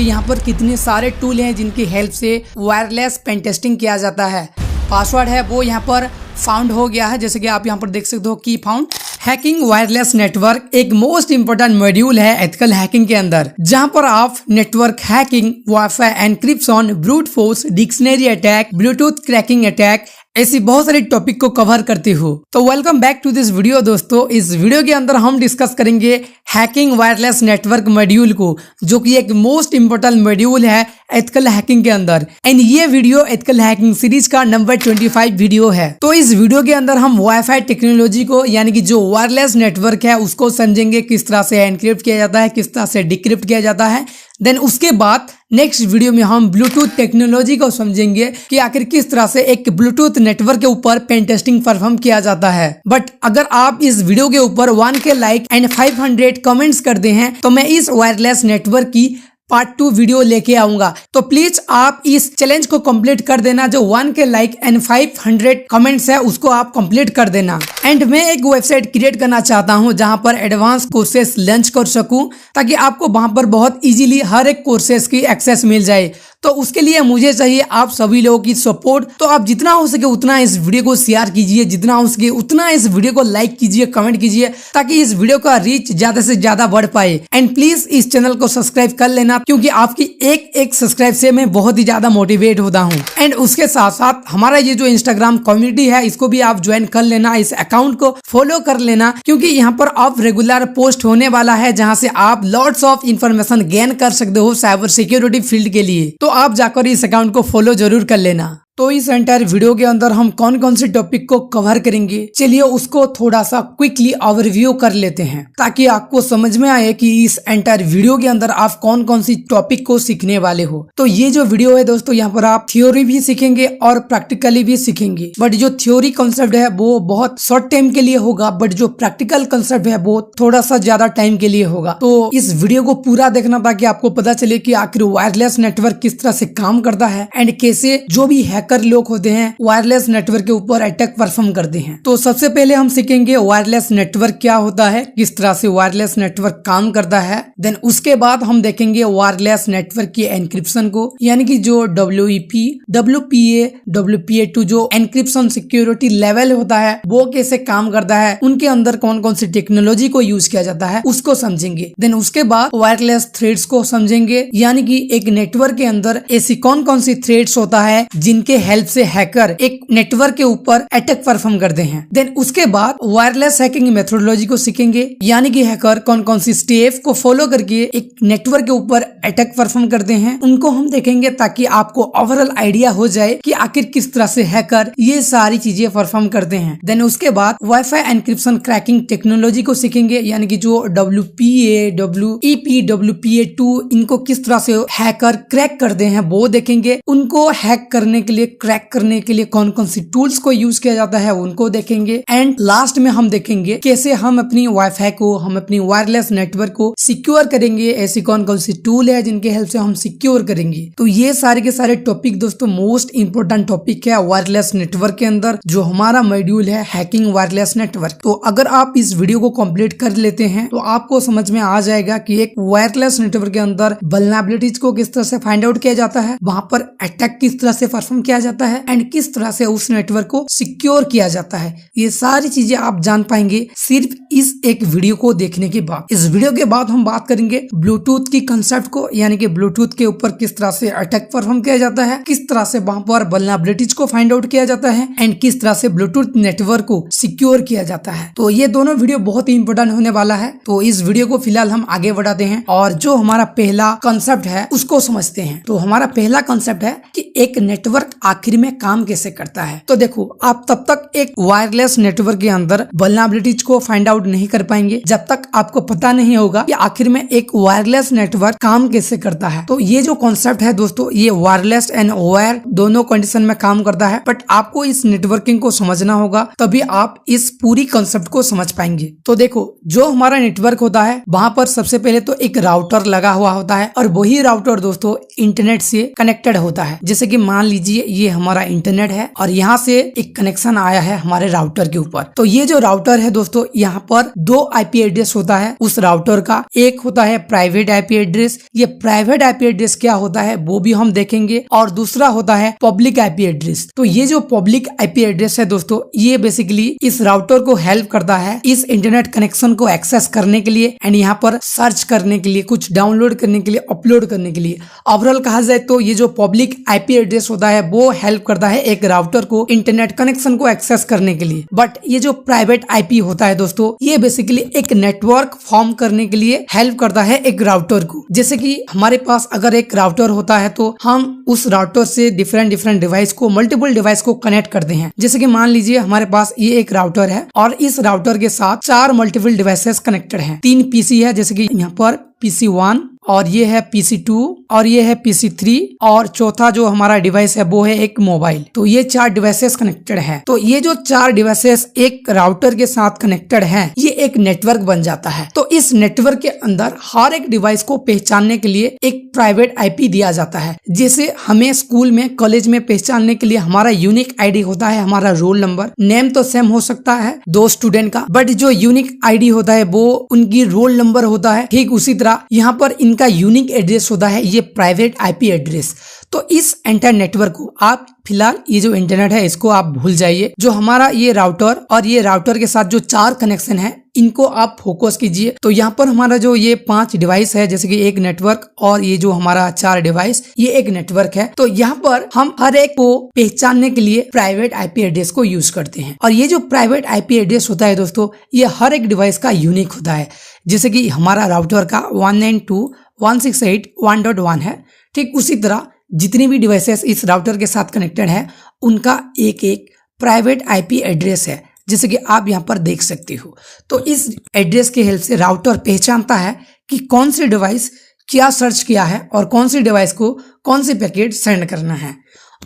कि यहाँ पर कितने सारे टूल हैं जिनकी हेल्प से वायरलेस पेन टेस्टिंग किया जाता है। पासवर्ड है वो यहाँ पर फाउंड हो गया है, जैसे कि आप यहाँ पर देख सकते हो की फाउंड। हैकिंग वायरलेस नेटवर्क एक मोस्ट इंपोर्टेंट मॉड्यूल है एथिकल हैकिंग के अंदर, जहां पर आप network hacking, wifi encryption, brute force, dictionary attack, bluetooth cracking attack, ऐसी बहुत सारी टॉपिक को कवर करती हूँ। तो welcome back to this video दोस्तों। इस वीडियो के अंदर हम डिस्कस करेंगे हैकिंग वायरलेस नेटवर्क मॉड्यूल को, जो कि एक मोस्ट इंपोर्टेंट मॉड्यूल है एथिकल हैकिंग के अंदर। एंड ये वीडियो एथिकल हैकिंग सीरीज का नंबर 25 वीडियो है। तो इस वीडियो के अंदर हम वाईफाई टेक्नोलॉजी को, यानी कि जो वायरलेस नेटवर्क है उसको समझेंगे, किस तरह से एनक्रिप्ट किया जाता है, किस तरह से डिक्रिप्ट किया जाता है। देन उसके बाद नेक्स्ट वीडियो में हम ब्लूटूथ टेक्नोलॉजी को समझेंगे कि आखिर किस तरह से एक ब्लूटूथ नेटवर्क के ऊपर पेन टेस्टिंग परफॉर्म किया जाता है। बट अगर आप इस वीडियो के ऊपर 1K लाइक एंड 500 कमेंट्स करते हैं तो मैं इस वायरलेस नेटवर्क की पार्ट 2 वीडियो लेके आऊंगा। तो प्लीज आप इस चैलेंज को कंप्लीट कर देना। जो 1K लाइक एंड 500 कमेंट्स है उसको आप कंप्लीट कर देना। एंड मैं एक वेबसाइट क्रिएट करना चाहता हूं जहां पर एडवांस कोर्सेस लॉन्च कर सकूं, ताकि आपको वहां पर बहुत इजीली हर एक कोर्सेस की एक्सेस मिल जाए। तो उसके लिए मुझे चाहिए आप सभी लोगों की सपोर्ट। तो आप जितना हो सके उतना इस वीडियो को शेयर कीजिए, जितना हो सके उतना इस वीडियो को लाइक कीजिए, कमेंट कीजिए, ताकि इस वीडियो का रीच ज्यादा से ज्यादा बढ़ पाए। एंड प्लीज इस चैनल को सब्सक्राइब कर लेना, क्योंकि आपकी एक सब्सक्राइब से मैं बहुत ही ज्यादा मोटिवेट होता हूँ। एंड उसके साथ साथ हमारा ये जो इंस्टाग्राम कम्युनिटी है इसको भी आप ज्वाइन कर लेना, इस अकाउंट को फॉलो कर लेना, क्योंकि यहाँ पर अब रेगुलर पोस्ट होने वाला है जहाँ से आप लॉट्स ऑफ इंफॉर्मेशन गेन कर सकते हो साइबर सिक्योरिटी फील्ड के लिए। तो आप जाकर इस अकाउंट को फॉलो जरूर कर लेना। तो इस एंटायर वीडियो के अंदर हम कौन कौन से टॉपिक को कवर करेंगे, चलिए उसको थोड़ा सा क्विकली ओवरव्यू कर लेते हैं, ताकि आपको समझ में आए कि इस एंटायर वीडियो के अंदर आप कौन कौन सी टॉपिक को सीखने वाले हो। तो ये जो वीडियो है दोस्तों, यहाँ पर आप थ्योरी भी सीखेंगे और प्रैक्टिकली भी सीखेंगे। बट जो थ्योरी कंसेप्ट है वो बहुत शॉर्ट टाइम के लिए होगा, बट जो प्रैक्टिकल कंसेप्ट है वो थोड़ा सा ज्यादा टाइम के लिए होगा। तो इस वीडियो को पूरा देखना, ताकि आपको पता चले कि आखिर वायरलेस नेटवर्क किस तरह से काम करता है एंड कैसे जो भी हैकर लोग होते हैं वायरलेस नेटवर्क के ऊपर अटैक परफॉर्म करते हैं। तो सबसे पहले हम सीखेंगे वायरलेस नेटवर्क क्या होता है, किस तरह से वायरलेस नेटवर्क काम करता है। देन उसके बाद हम देखेंगे वायरलेस नेटवर्क की एनक्रिप्शन को, यानी कि जो WEP, WPA, WPA2 जो एनक्रिप्शन सिक्योरिटी लेवल होता है वो कैसे काम करता है, उनके अंदर कौन कौन सी टेक्नोलॉजी को यूज किया जाता है उसको समझेंगे। देन उसके बाद वायरलेस थ्रेड्स को समझेंगे, यानी कि एक नेटवर्क के अंदर ऐसी कौन कौन सी थ्रेड्स होता है जिनके हेल्प से हैकर एक नेटवर्क के ऊपर अटैक परफॉर्म करते हैं। देन उसके बाद वायरलेस हैकिंग मेथोडोलॉजी को सीखेंगे, यानी कि हैकर कौन कौन सी स्टेप को फॉलो करके एक नेटवर्क के ऊपर अटैक परफॉर्म करते हैं, उनको हम देखेंगे, ताकि आपको ओवरऑल आइडिया हो जाए कि आखिर किस तरह से हैकर ये सारी चीजें परफॉर्म करते हैं। देन उसके बाद वाईफाई एनक्रिप्शन क्रैकिंग टेक्नोलॉजी को सीखेंगे, यानी कि जो WPA, WEP, WPA2 इनको किस तरह से हैकर क्रैक करते हैं वो देखेंगे। उनको हैक करने के लिए, क्रैक करने के लिए कौन कौन सी टूल्स को यूज किया जाता है उनको देखेंगे। एंड लास्ट में हम देखेंगे कैसे हम अपनी वाईफाई को, हम अपनी वायरलेस नेटवर्क को सिक्योर करेंगे, ऐसी कौन कौन सी टूल है जिनके हेल्प से हम सिक्योर करेंगे। तो ये सारे के सारे टॉपिक दोस्तों मोस्ट इंपोर्टेंट टॉपिक है वायरलेस नेटवर्क के अंदर, जो हमारा मॉड्यूल है हैकिंग वायरलेस नेटवर्क। तो अगर आप इस वीडियो को कंप्लीट कर लेते हैं तो आपको समझ में आ जाएगा कि एक वायरलेस नेटवर्क के अंदर वल्नरेबिलिटीज को किस तरह से फाइंड आउट किया जाता है, वहां पर अटैक किस तरह से परफॉर्म किया जाता है एंड किस तरह से उस नेटवर्क को सिक्योर किया जाता है। ये सारी चीजें आप जान पाएंगे सिर्फ इस एक वीडियो को देखने के बाद। इस वीडियो के बाद हम बात करेंगे ब्लूटूथ की कंसेप्ट को, यानी कि ब्लूटूथ के ऊपर किस तरह से अटैक परफॉर्म किया जाता है, किस तरह से वहां पर वल्नरेबिलिटीज को फाइंड आउट किया जाता है एंड किस तरह से ब्लूटूथ नेटवर्क को सिक्योर किया जाता है। तो ये दोनों वीडियो बहुत ही इंपोर्टेंट होने वाला है। तो इस वीडियो को फिलहाल हम आगे बढ़ाते हैं और जो हमारा पहला कंसेप्ट है उसको समझते हैं। तो हमारा पहला कंसेप्ट है कि एक नेटवर्क आखिर में काम कैसे करता है। तो देखो, आप तब तक एक वायरलेस नेटवर्क के अंदर वल्नरेबिलिटीज को फाइंड आउट नहीं कर पाएंगे जब तक आपको पता नहीं होगा कि आखिर में एक वायरलेस नेटवर्क काम कैसे करता है। तो ये जो कॉन्सेप्ट है दोस्तों, ये वायरलेस एंड वायर दोनों कंडीशन में काम करता है, बट आपको इस नेटवर्किंग को समझना होगा, तभी आप इस पूरी कॉन्सेप्ट को समझ पाएंगे। तो देखो, जो हमारा नेटवर्क होता है वहां पर सबसे पहले तो एक राउटर लगा हुआ होता है, और वही राउटर दोस्तों इंटरनेट से कनेक्टेड होता है। जैसे कि मान लीजिए ये हमारा इंटरनेट है और यहाँ से एक कनेक्शन आया है हमारे राउटर के ऊपर। तो ये जो राउटर है दोस्तों, यहाँ पर 2 आईपी एड्रेस होता है उस राउटर का। एक होता है प्राइवेट आईपी एड्रेस, ये प्राइवेट आईपी एड्रेस क्या होता है वो भी हम देखेंगे, और दूसरा होता है पब्लिक आईपी एड्रेस। तो ये जो पब्लिक आईपी एड्रेस है दोस्तों, ये बेसिकली इस राउटर को हेल्प करता है इस इंटरनेट कनेक्शन को एक्सेस करने के लिए एंड यहाँ पर सर्च करने के लिए, कुछ डाउनलोड करने के लिए, अपलोड करने के लिए। ओवरऑल कहा जाए तो ये जो पब्लिक आईपी एड्रेस होता है वो हेल्प करता है एक राउटर को इंटरनेट कनेक्शन को एक्सेस करने के लिए। बट ये जो प्राइवेट आईपी होता है दोस्तों, ये बेसिकली एक नेटवर्क फॉर्म करने के लिए हेल्प करता है एक राउटर को। जैसे कि हमारे पास अगर एक राउटर होता है तो हम उस राउटर से डिफरेंट डिवाइस को, मल्टीपल डिवाइस को कनेक्ट करते हैं। जैसे कि मान लीजिए हमारे पास ये एक राउटर है और इस राउटर के साथ 4 मल्टीपल डिवाइसेस कनेक्टेड हैं। 3 पीसी है, जैसे कि यहाँ पर PC1 और ये है PC2 और ये है PC3 और चौथा जो हमारा डिवाइस है वो है एक मोबाइल। तो ये 4 डिवाइसेस कनेक्टेड हैं। तो ये जो 4 डिवाइसेस एक राउटर के साथ कनेक्टेड हैं, ये एक नेटवर्क बन जाता है। तो इस नेटवर्क के अंदर हर एक डिवाइस को पहचानने के लिए एक प्राइवेट आईपी दिया जाता है। जैसे हमें स्कूल में, कॉलेज में पहचानने के लिए हमारा यूनिक आईडी होता है, हमारा रोल नंबर, नेम तो सेम हो सकता है 2 स्टूडेंट का, बट जो यूनिक आईडी होता है वो उनकी रोल नंबर होता है। ठीक उसी तरह यहाँ पर इनका यूनिक एड्रेस होता है ये प्राइवेट आईपी एड्रेस। तो इस एंटायर नेटवर्क को आप फिलहाल, ये जो इंटरनेट है इसको आप भूल जाइए। जो हमारा ये राउटर और ये राउटर के साथ जो 4 कनेक्शन है, इनको आप फोकस कीजिए। तो यहाँ पर हमारा जो ये 5 डिवाइस है, जैसे कि एक नेटवर्क और ये जो हमारा 4 डिवाइस, ये एक नेटवर्क है। तो यहाँ पर हम हर एक को पहचानने के लिए प्राइवेट आईपी एड्रेस को यूज करते हैं। और ये जो प्राइवेट आईपी एड्रेस होता है दोस्तों, ये हर एक डिवाइस का यूनिक होता है। जैसे कि हमारा राउटर का 192.168.1.1 है, ठीक उसी तरह जितनी भी डिवाइसेस इस राउटर के साथ कनेक्टेड है, उनका एक एक प्राइवेट आईपी एड्रेस है, जैसे कि आप यहाँ पर देख सकते हो। तो इस एड्रेस की हेल्प से राउटर पहचानता है कि कौन सी डिवाइस क्या सर्च किया है और कौन सी डिवाइस को कौन सी पैकेट सेंड करना है।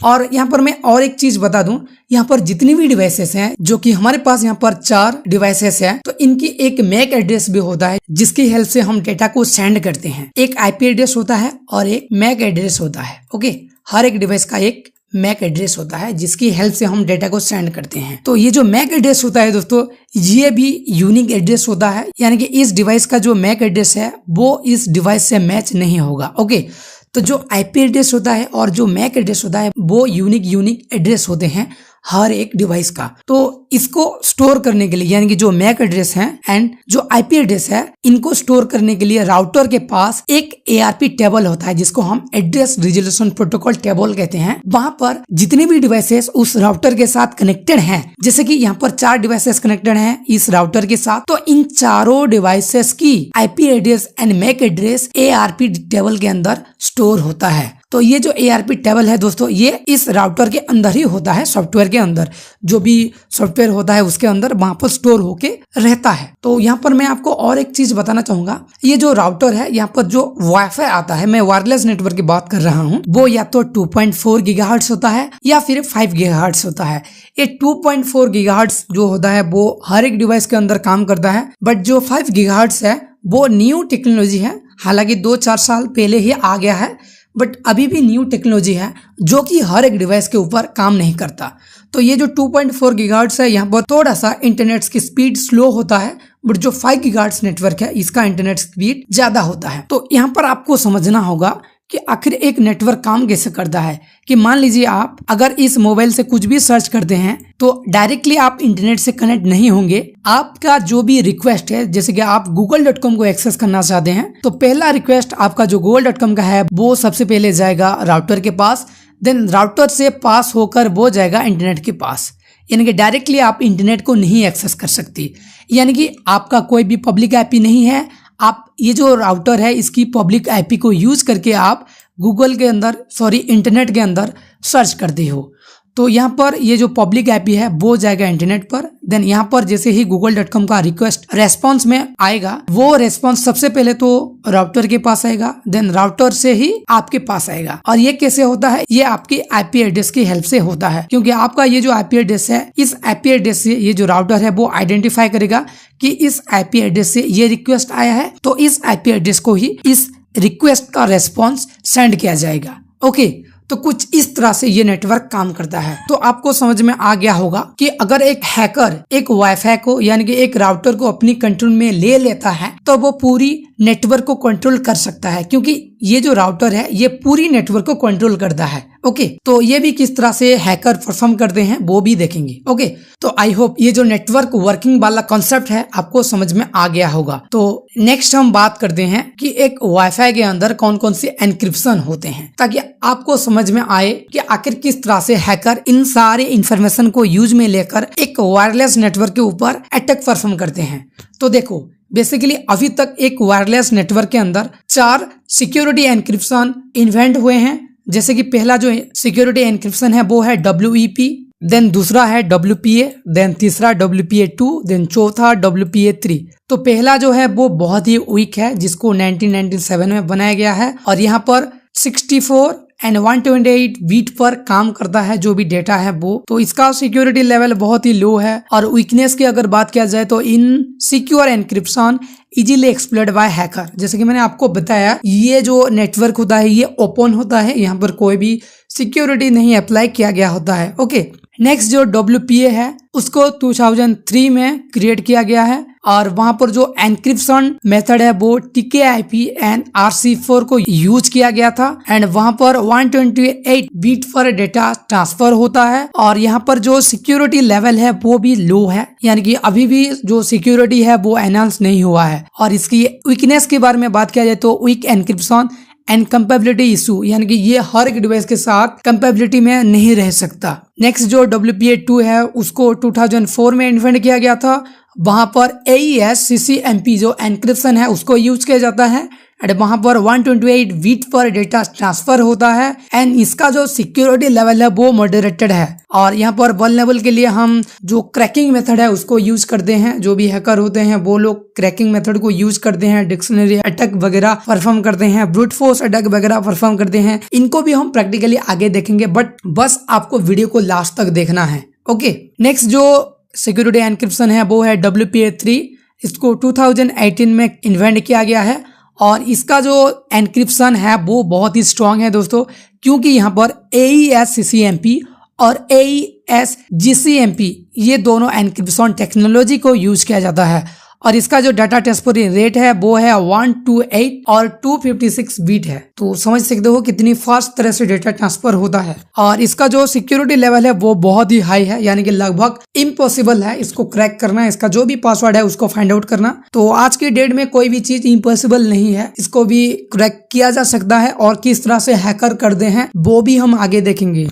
और यहाँ पर मैं और एक चीज बता दूं, यहाँ पर जितनी भी डिवाइसेस हैं, जो कि हमारे पास यहाँ पर 4 डिवाइसेस हैं, तो इनकी एक मैक एड्रेस भी होता है जिसकी हेल्प से हम डेटा को सेंड करते हैं। एक आईपी एड्रेस होता है और एक मैक एड्रेस होता है। ओके, हर एक डिवाइस का एक मैक एड्रेस होता है जिसकी हेल्प से हम डेटा को सेंड करते हैं। तो ये जो मैक एड्रेस होता है दोस्तों, ये भी यूनिक एड्रेस होता है, यानी कि इस डिवाइस का जो मैक एड्रेस है वो इस डिवाइस से मैच नहीं होगा। ओके, तो जो आईपी एड्रेस होता है और जो मैक एड्रेस होता है वो यूनिक एड्रेस होते हैं हर एक डिवाइस का। तो इसको स्टोर करने के लिए, यानी कि जो मैक एड्रेस है एंड जो आईपी एड्रेस है, इनको स्टोर करने के लिए राउटर के पास एक ARP टेबल होता है जिसको हम एड्रेस रिजोल्यूशन प्रोटोकॉल टेबल कहते हैं। वहां पर जितनी भी डिवाइसेस उस राउटर के साथ कनेक्टेड हैं, जैसे कि यहाँ पर 4 डिवाइसेस कनेक्टेड हैं इस राउटर के साथ, तो इन चारों डिवाइसेस की IP address and MAC address ARP table के अंदर स्टोर होता है। तो ये जो ARP टेबल है दोस्तों, ये इस राउटर के अंदर ही होता है, सॉफ्टवेयर के अंदर, जो भी सॉफ्टवेयर होता है उसके अंदर वहां पर स्टोर होके रहता है। तो यहाँ पर मैं आपको और एक चीज बताना चाहूंगा, ये जो राउटर है, यहाँ पर जो वाईफाई आता है, मैं वायरलेस नेटवर्क की बात कर रहा हूँ, वो या तो 2.4 गीगाहर्ट्ज होता है या फिर 5 गीगाहर्ट्ज होता है। ये 2.4 गीगाहर्ट्ज जो होता है वो हर एक डिवाइस के अंदर काम करता है, बट जो 5 गीगाहर्ट्ज है वो न्यू टेक्नोलॉजी है, हालांकि 2-4 साल पहले ही आ गया है, बट अभी भी न्यू टेक्नोलॉजी है जो कि हर एक डिवाइस के ऊपर काम नहीं करता। तो ये जो 2.4 गीगाहर्ट्ज है, यहाँ पर थोड़ा सा इंटरनेट की स्पीड स्लो होता है, बट जो 5 गीगाहर्ट्ज नेटवर्क है इसका इंटरनेट स्पीड ज्यादा होता है। तो यहाँ पर आपको समझना होगा कि आखिर एक नेटवर्क काम कैसे करता है। कि मान लीजिए आप अगर इस मोबाइल से कुछ भी सर्च करते हैं तो डायरेक्टली आप इंटरनेट से कनेक्ट नहीं होंगे। आपका जो भी रिक्वेस्ट है, जैसे कि आप google.com को एक्सेस करना चाहते हैं, तो पहला रिक्वेस्ट आपका जो google.com का है वो सबसे पहले जाएगा राउटर के पास, देन राउटर से पास होकर वो जाएगा इंटरनेट के पास, यानी कि डायरेक्टली आप इंटरनेट को नहीं एक्सेस कर सकती। यानी कि आपका कोई भी पब्लिक आईपी नहीं है, आप ये जो राउटर है इसकी पब्लिक आईपी को यूज करके आप गूगल के अंदर, इंटरनेट के अंदर सर्च करते हो। तो यहाँ पर ये जो पब्लिक आईपी है वो जाएगा इंटरनेट पर, देन यहाँ पर जैसे ही google.com का रिक्वेस्ट रेस्पॉन्स में आएगा, वो रेस्पॉन्स सबसे पहले तो राउटर के पास आएगा, देन राउटर से ही आपके पास आएगा। और ये कैसे होता है, ये आपकी आईपी एड्रेस की हेल्प से होता है, क्योंकि आपका ये जो आईपी एड्रेस है, इस आईपी एड्रेस से ये जो राउटर है वो आइडेंटिफाई करेगा कि इस आईपी एड्रेस से ये रिक्वेस्ट आया है, तो इस आईपी एड्रेस को ही इस रिक्वेस्ट का रेस्पॉन्स सेंड किया जाएगा। ओके, तो कुछ इस तरह से ये नेटवर्क काम करता है। तो आपको समझ में आ गया होगा कि अगर एक हैकर एक वाईफाई को यानी कि एक राउटर को अपनी कंट्रोल में ले लेता है तो वो पूरी नेटवर्क को कंट्रोल कर सकता है, क्योंकि ये जो राउटर है ये पूरी नेटवर्क को कंट्रोल करता है। ओके, तो ये भी किस तरह से हैकर परफॉर्म करते हैं वो भी देखेंगे। ओके, तो आई होप ये जो नेटवर्क वर्किंग वाला कॉन्सेप्ट है आपको समझ में आ गया होगा। तो नेक्स्ट हम बात करते हैं कि एक वाईफाई के अंदर कौन कौन से एनक्रिप्शन होते हैं, ताकि आपको समझ में आए कि आखिर किस तरह से हैकर इन सारे इंफॉर्मेशन को यूज में लेकर एक वायरलेस नेटवर्क के ऊपर अटैक परफॉर्म करते हैं। तो देखो, बेसिकली अभी तक एक वायरलेस नेटवर्क के अंदर 4 सिक्योरिटी एनक्रिप्शन इन्वेंट हुए हैं। जैसे कि पहला जो सिक्योरिटी एनक्रिप्शन है वो है WEP, देन दूसरा है WPA, देन तीसरा WPA2, देन चौथा WPA3। तो पहला जो है वो बहुत ही वीक है, जिसको 1997 में बनाया गया है और यहाँ पर 64 एंड 128 बीट पर काम करता है जो भी डेटा है वो। तो इसका सिक्योरिटी लेवल बहुत ही लो है। और वीकनेस की अगर बात किया जाए तो insecure encryption easily exploit by hacker. जैसे कि मैंने आपको बताया, ये जो नेटवर्क होता है ये ओपन होता है, यहाँ पर कोई भी सिक्योरिटी नहीं अप्लाई किया गया होता है। ओके, नेक्स्ट जो WPA है उसको 2003 में क्रिएट किया गया है और वहां पर जो एनक्रिप्शन मेथड है वो TKIP एंड RC4 को यूज किया गया था एंड वहां पर 128 बीट पर डेटा ट्रांसफर होता है। और यहाँ पर जो सिक्योरिटी लेवल है वो भी लो है, यानी कि अभी भी जो सिक्योरिटी है वो एनहांस नहीं हुआ है। और इसकी वीकनेस के बारे में बात किया जाए तो weak encryption and compatibility issue, यानी कि ये हर एक डिवाइस के साथ कंपेबिलिटी में नहीं रह सकता। नेक्स्ट जो WPA2 है उसको 2004 में इन्वेंट किया गया था। वहां पर AES CCMP जो एनक्रिप्शन है उसको यूज किया जाता है एंड वहां पर 128 बीट पर डेटा ट्रांसफर होता है एंड इसका जो सिक्योरिटी लेवल है वो मॉडरेटेड है। और यहाँ पर वल्नरेबल के लिए हम जो क्रैकिंग मेथड है उसको यूज करते हैं। जो भी हैकर होते हैं वो लोग क्रैकिंग मेथड को यूज करते हैं, डिक्शनरी अटैक वगैरह परफॉर्म करते हैं, ब्रूट फोर्स अटैक वगैरह परफॉर्म करते हैं। इनको भी हम प्रैक्टिकली आगे देखेंगे, बट बस आपको वीडियो को लास्ट तक देखना है। ओके, नेक्स्ट जो सिक्योरिटी एनक्रिप्शन है वो है WPA3। इसको 2018 में इन्वेंट किया गया है और इसका जो एनक्रिप्शन है वो बहुत ही स्ट्रांग है दोस्तों, क्योंकि यहाँ पर AES CCMP और AES GCMP ये दोनों एनक्रिप्शन टेक्नोलॉजी को यूज किया जाता है। और इसका जो डाटा ट्रांसफर रेट है वो है 128 और 256 बीट है। तो समझ सकते हो कितनी फास्ट तरह से डेटा ट्रांसफर होता है। और इसका जो सिक्योरिटी लेवल है वो बहुत ही हाई है, यानी कि लगभग इम्पॉसिबल है इसको क्रैक करना, इसका जो भी पासवर्ड है उसको फाइंड आउट करना। तो आज की डेट में कोई भी चीज इम्पॉसिबल नहीं है, इसको भी क्रैक किया जा सकता है और किस तरह से हैकर करते हैं वो भी हम आगे देखेंगे।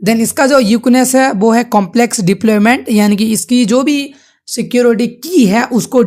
देन इसका जो यूकनेस है वो है कॉम्प्लेक्स डिप्लॉयमेंट, यानी कि इसकी जो भी सिक्योरिटी की है उसको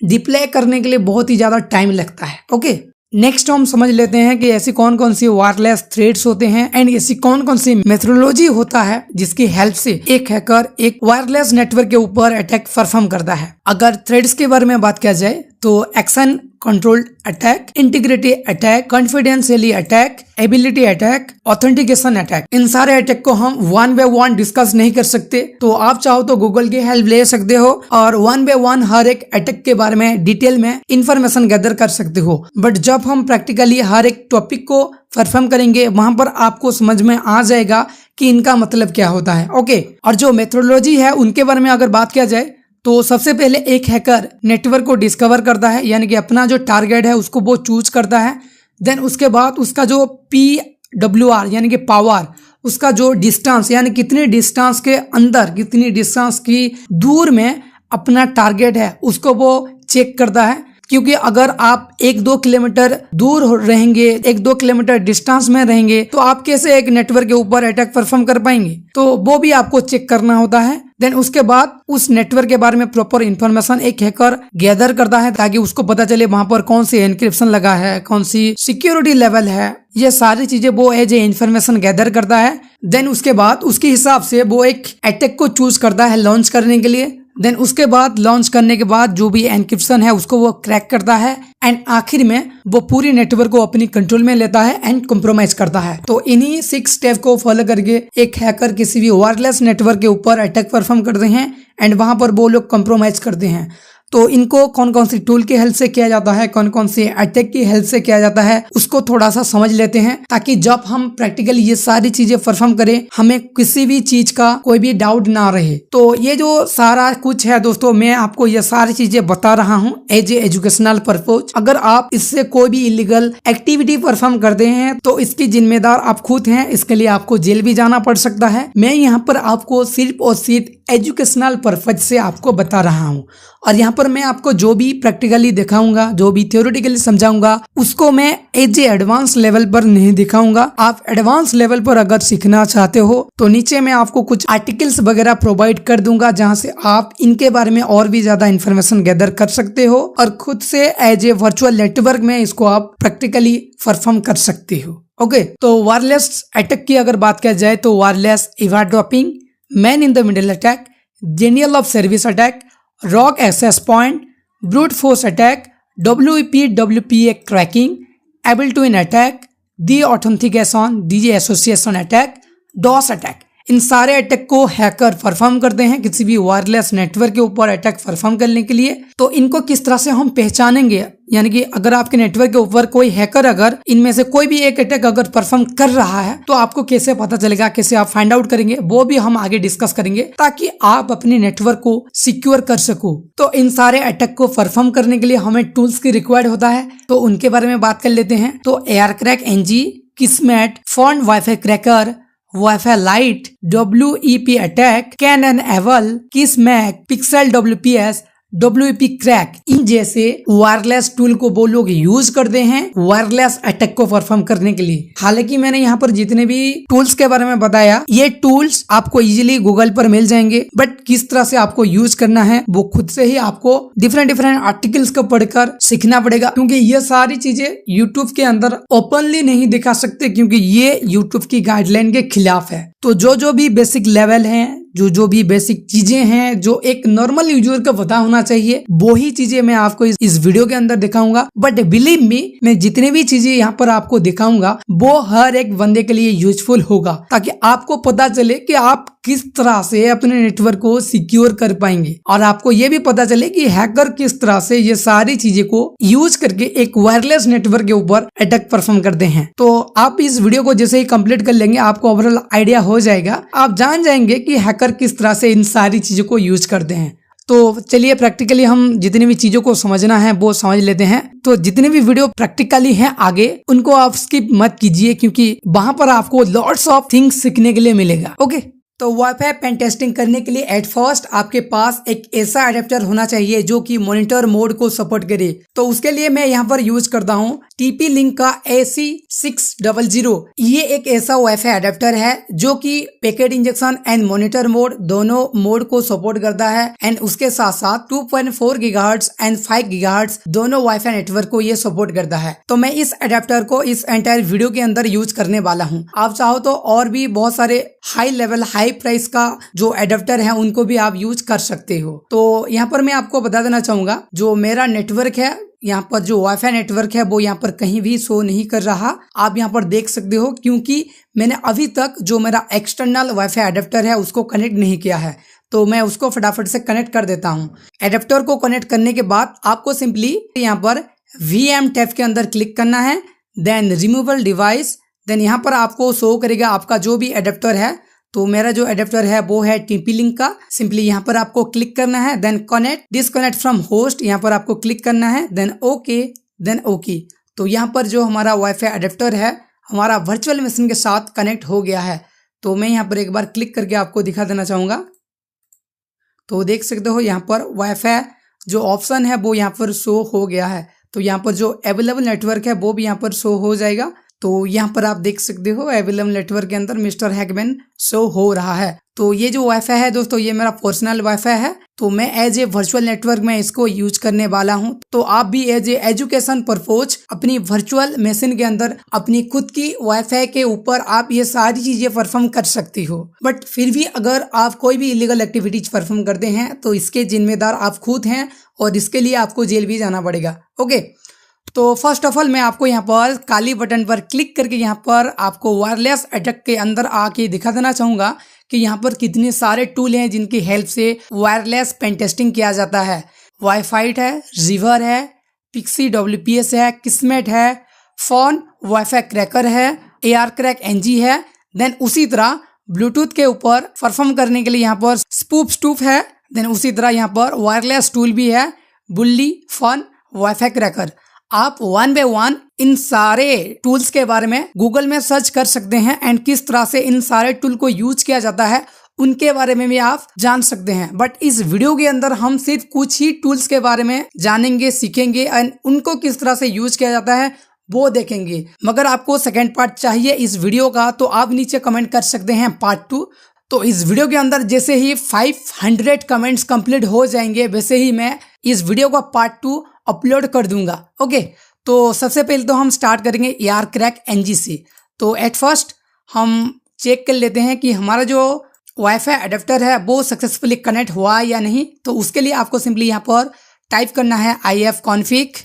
डिप्लॉय करने के लिए बहुत ही ज्यादा टाइम लगता है। ओके, नेक्स्ट हम समझ लेते हैं कि ऐसी कौन कौन सी वायरलेस थ्रेड्स होते हैं एंड ऐसी कौन कौन सी मेथोडोलॉजी होता है जिसकी हेल्प से एक हैकर एक वायरलेस नेटवर्क के ऊपर अटैक परफॉर्म करता है। अगर थ्रेड्स के बारे में बात किया जाए तो action controlled attack, integrity attack, confidentially attack, ability attack, authentication attack, इन सारे अटैक को हम वन बाय वन डिस्कस नहीं कर सकते। तो आप चाहो तो गूगल की हेल्प ले सकते हो और वन बाय वन हर एक अटैक के बारे में डिटेल में इंफॉर्मेशन गैदर कर सकते हो। बट जब हम प्रैक्टिकली हर एक टॉपिक को परफॉर्म करेंगे वहां पर आपको समझ में आ जाएगा कि इनका मतलब क्या होता है। ओके, और जो मेथोडोलॉजी है उनके बारे में अगर बात किया जाए तो सबसे पहले एक हैकर नेटवर्क को डिस्कवर करता है, यानी कि अपना जो टारगेट है उसको वो चूज करता है। देन उसके बाद उसका जो PWR यानी कि पावर, उसका जो डिस्टेंस यानी कितनी डिस्टेंस के अंदर, कितनी डिस्टेंस की दूर में अपना टारगेट है उसको वो चेक करता है। क्योंकि अगर आप 1-2 किलोमीटर दूर रहेंगे, 1-2 किलोमीटर डिस्टेंस में रहेंगे तो आप कैसे एक नेटवर्क के ऊपर अटैक परफॉर्म कर पाएंगे, तो वो भी आपको चेक करना होता है। देन उसके बाद उस नेटवर्क के बारे में प्रॉपर इंफॉर्मेशन एक हैकर गैदर करता है ताकि उसको पता चले वहां पर कौन सी एनक्रिप्शन लगा है, कौन सी सिक्योरिटी लेवल है, ये सारी चीजें वो एज ए इंफॉर्मेशन गैदर करता है। देन उसके बाद उसके हिसाब से वो एक अटैक को चूज करता है लॉन्च करने के लिए। देन उसके बाद लॉन्च करने के बाद जो भी एनक्रिप्शन है उसको वो क्रैक करता है एंड आखिर में वो पूरी नेटवर्क को अपनी कंट्रोल में लेता है एंड कॉम्प्रोमाइज करता है। तो इन्हीं 6 स्टेप को फॉलो करके एक हैकर किसी भी वायरलेस नेटवर्क के ऊपर अटैक परफॉर्म करते हैं एंड वहां पर वो लोग कॉम्प्रोमाइज करते हैं। तो इनको कौन कौन सी टूल की हेल्प से किया जाता है, कौन कौन सी अटैक की हेल्प से किया जाता है, उसको थोड़ा सा समझ लेते हैं, ताकि जब हम प्रैक्टिकली ये सारी चीजें परफॉर्म करें हमें किसी भी चीज का कोई भी डाउट ना रहे। तो ये जो सारा कुछ है दोस्तों, मैं आपको ये सारी चीजें बता रहा हूँ एज ए एजुकेशनल पर्पज। अगर आप इससे कोई भी इलीगल एक्टिविटी परफॉर्म करते हैं तो इसकी जिम्मेदार आप खुद हैं, इसके लिए आपको जेल भी जाना पड़ सकता है। मैं यहाँ पर आपको सिर्फ और सिर्फ एजुकेशनल पर्पज से आपको बता रहा हूँ, और यहाँ पर मैं आपको जो भी प्रैक्टिकली दिखाऊंगा, जो भी थ्योरेटिकली समझाऊंगा, उसको मैं एज ए एडवांस लेवल पर नहीं दिखाऊंगा। आप एडवांस लेवल पर अगर सीखना चाहते हो तो नीचे मैं आपको कुछ आर्टिकल्स वगैरह प्रोवाइड कर दूंगा, जहाँ से आप इनके बारे में और भी ज्यादा इन्फॉर्मेशन गैदर कर सकते हो और खुद से एज ए वर्चुअल नेटवर्क में इसको आप प्रैक्टिकली परफॉर्म कर सकते हो। ओके, तो वायरलेस अटैक की अगर बात किया जाए तो wireless eavesdropping, man in the middle attack, denial of service attack, rogue access point, brute force attack, WPA cracking, evil twin attack, deauthentication, disassociation attack, DoS attack. इन सारे attack को hacker perform करते हैं किसी भी wireless network के ऊपर attack perform करने के लिए। तो इनको किस तरह से हम पहचानेंगे, यानी कि अगर आपके नेटवर्क के ऊपर कोई हैकर अगर इनमें से कोई भी एक अटैक अगर परफॉर्म कर रहा है तो आपको कैसे पता चलेगा, कैसे आप फाइंड आउट करेंगे, वो भी हम आगे डिस्कस करेंगे, ताकि आप अपने नेटवर्क को सिक्योर कर सको। तो इन सारे अटैक को परफॉर्म करने के लिए हमें टूल्स की रिक्वायर्ड होता है, तो उनके बारे में बात कर लेते हैं। तो एयरक्रैक NG, किस्मेट, फॉन्ट WiFi cracker, WiFi lite, WEP attack, Cain and Abel, KisMAC, pixel WPS, WEP crack, इन जैसे वायरलेस टूल को वो लोग यूज करते हैं वायरलेस अटैक को परफॉर्म करने के लिए। हालांकि मैंने यहाँ पर जितने भी टूल्स के बारे में बताया, ये टूल्स आपको इजीली गूगल पर मिल जाएंगे, बट किस तरह से आपको यूज करना है वो खुद से ही आपको डिफरेंट आर्टिकल्स को पढ़कर सीखना पड़ेगा, क्योंकि ये सारी चीजें यूट्यूब के अंदर ओपनली नहीं दिखा सकते, क्योंकि ये यूट्यूब की गाइडलाइन के खिलाफ है। तो जो भी बेसिक लेवल है, जो भी बेसिक चीजें हैं जो एक नॉर्मल यूजर को पता होना चाहिए, वो ही चीजें मैं आपको इस वीडियो के अंदर दिखाऊंगा। बट बिलीव मी, मैं जितनी भी चीजें यहाँ पर आपको दिखाऊंगा वो हर एक बंदे के लिए यूजफुल होगा, ताकि आपको पता चले कि आप किस तरह से अपने नेटवर्क को सिक्योर कर पाएंगे, और आपको ये भी पता चले कि हैकर किस तरह से ये सारी चीजें को यूज करके एक वायरलेस नेटवर्क के ऊपर अटैक परफॉर्म करते हैं। तो आप इस वीडियो को जैसे ही कंप्लीट कर लेंगे आपको ओवरऑल आइडिया हो जाएगा, आप जान जाएंगे कि हैकर किस तरह से इन सारी चीजों को यूज करते हैं। तो चलिए प्रैक्टिकली हम जितनी भी चीजों को समझना है वो समझ लेते हैं। तो जितने भी वीडियो प्रैक्टिकली हैं आगे, उनको आप स्किप मत कीजिए, क्योंकि वहां पर आपको लॉट्स ऑफ थिंग्स सीखने के लिए मिलेगा। ओके, तो वाईफाई पेन टेस्टिंग करने के लिए एट फर्स्ट आपके पास एक ऐसा अडेप्टर होना चाहिए जो कि मॉनिटर मोड को सपोर्ट करे। तो उसके लिए मैं यहाँ पर यूज करता हूँ TP-Link का AC600। ये एक ऐसा वाईफाई अडेप्टर है जो कि packet injection and monitor mode दोनों मोड को सपोर्ट करता है, एंड उसके साथ साथ 2.4 GHz एंड 5 GHz दोनों वाईफाई नेटवर्क को ये सपोर्ट करता है। तो मैं इस अडेप्टर को इस एंटायर वीडियो के अंदर यूज करने वाला हूँ। आप चाहो तो और भी बहुत सारे हाई लेवल हाई प्राइस का जो एडेप्टर है उनको भी आप यूज कर सकते हो। तो यहाँ पर मैं आपको बता देना चाहूंगा, जो मेरा नेटवर्क है, यहाँ पर जो वाईफाई नेटवर्क है वो यहाँ पर कहीं भी शो नहीं कर रहा। आप यहाँ पर देख सकते हो, क्योंकि मैंने अभी तक जो मेरा एक्सटर्नल वाईफाई एडेप्टर है उसको कनेक्ट नहीं किया है। तो मैं उसको फटाफट से कनेक्ट कर देता हूँ। एडेप्टर को कनेक्ट करने के बाद आपको सिंपली यहाँ पर VM टैब के अंदर क्लिक करना है, देन रिमूवल डिवाइस, देन यहाँ पर आपको शो करेगा आपका जो भी एडेप्टर है। तो मेरा जो एडेप्टर है वो है TP-Link का। सिंपली यहाँ पर आपको क्लिक करना है, then connect disconnect from host, यहाँ पर आपको क्लिक करना है, देन ओके। तो यहाँ पर जो हमारा वाईफाई एडेप्टर है हमारा वर्चुअल मशीन के साथ कनेक्ट हो गया है। तो मैं यहाँ पर एक बार क्लिक करके आपको दिखा देना चाहूँगा। तो देख सकते हो यहाँ पर वाईफाई जो ऑप्शन है वो यहाँ पर शो हो गया है। तो यहाँ पर जो अवेलेबल नेटवर्क है वो भी यहाँ पर शो हो जाएगा। तो यहाँ पर आप देख सकते हो अवेलेबल नेटवर्क के अंदर मिस्टर हैकमैन शो हो रहा है। तो ये जो वाईफाई है दोस्तों, ये मेरा पर्सनल वाईफाई है। तो मैं एज ए वर्चुअल नेटवर्क में इसको यूज करने वाला हूँ। तो आप भी एज ए एजुकेशन पर्पज अपनी वर्चुअल मशीन के अंदर अपनी खुद की वाईफाई के ऊपर आप ये सारी चीजें परफॉर्म कर सकती हो। बट फिर भी अगर आप कोई भी इलीगल एक्टिविटीज परफॉर्म करते हैं तो इसके जिम्मेदार आप खुद हैं, और इसके लिए आपको जेल भी जाना पड़ेगा। ओके, तो फर्स्ट ऑफ ऑल मैं आपको यहाँ पर काली बटन पर क्लिक करके यहाँ पर आपको वायरलेस अटैक के अंदर आके दिखा देना चाहूंगा कि यहाँ पर कितने सारे टूल हैं जिनकी हेल्प से वायरलेस पेन टेस्टिंग किया जाता है। वाईफाई है, रिवर है, पिक्सी WPS है, किस्मेट है, फोन वाईफाई क्रैकर है, AR क्रैक NG है। देन उसी तरह ब्लूटूथ के ऊपर परफॉर्म करने के लिए यहाँ पर स्पूफ है। देन उसी तरह यहाँ पर वायरलेस टूल भी है, बुल्ली, फन, वाईफाई क्रैकर। आप वन बाय वन इन सारे टूल्स के बारे में गूगल में सर्च कर सकते हैं एंड किस तरह से इन सारे टूल को यूज किया जाता है उनके बारे में भी आप जान सकते हैं। बट इस वीडियो के अंदर हम सिर्फ कुछ ही टूल्स के बारे में जानेंगे, सीखेंगे एंड उनको किस तरह से यूज किया जाता है वो देखेंगे। मगर आपको सेकेंड पार्ट चाहिए इस वीडियो का तो आप नीचे कमेंट कर सकते हैं पार्ट 2। तो इस वीडियो के अंदर जैसे ही 500 कमेंट्स कंप्लीट हो जाएंगे वैसे ही मैं इस वीडियो का पार्ट 2 अपलोड कर दूंगा। ओके, तो सबसे पहले तो हम स्टार्ट करेंगे AR क्रैक NG से। तो एट फर्स्ट हम चेक कर लेते हैं कि हमारा जो वाईफाई अडेप्टर है वो सक्सेसफुली कनेक्ट हुआ या नहीं। तो उसके लिए आपको सिंपली यहाँ पर टाइप करना है ifconfig।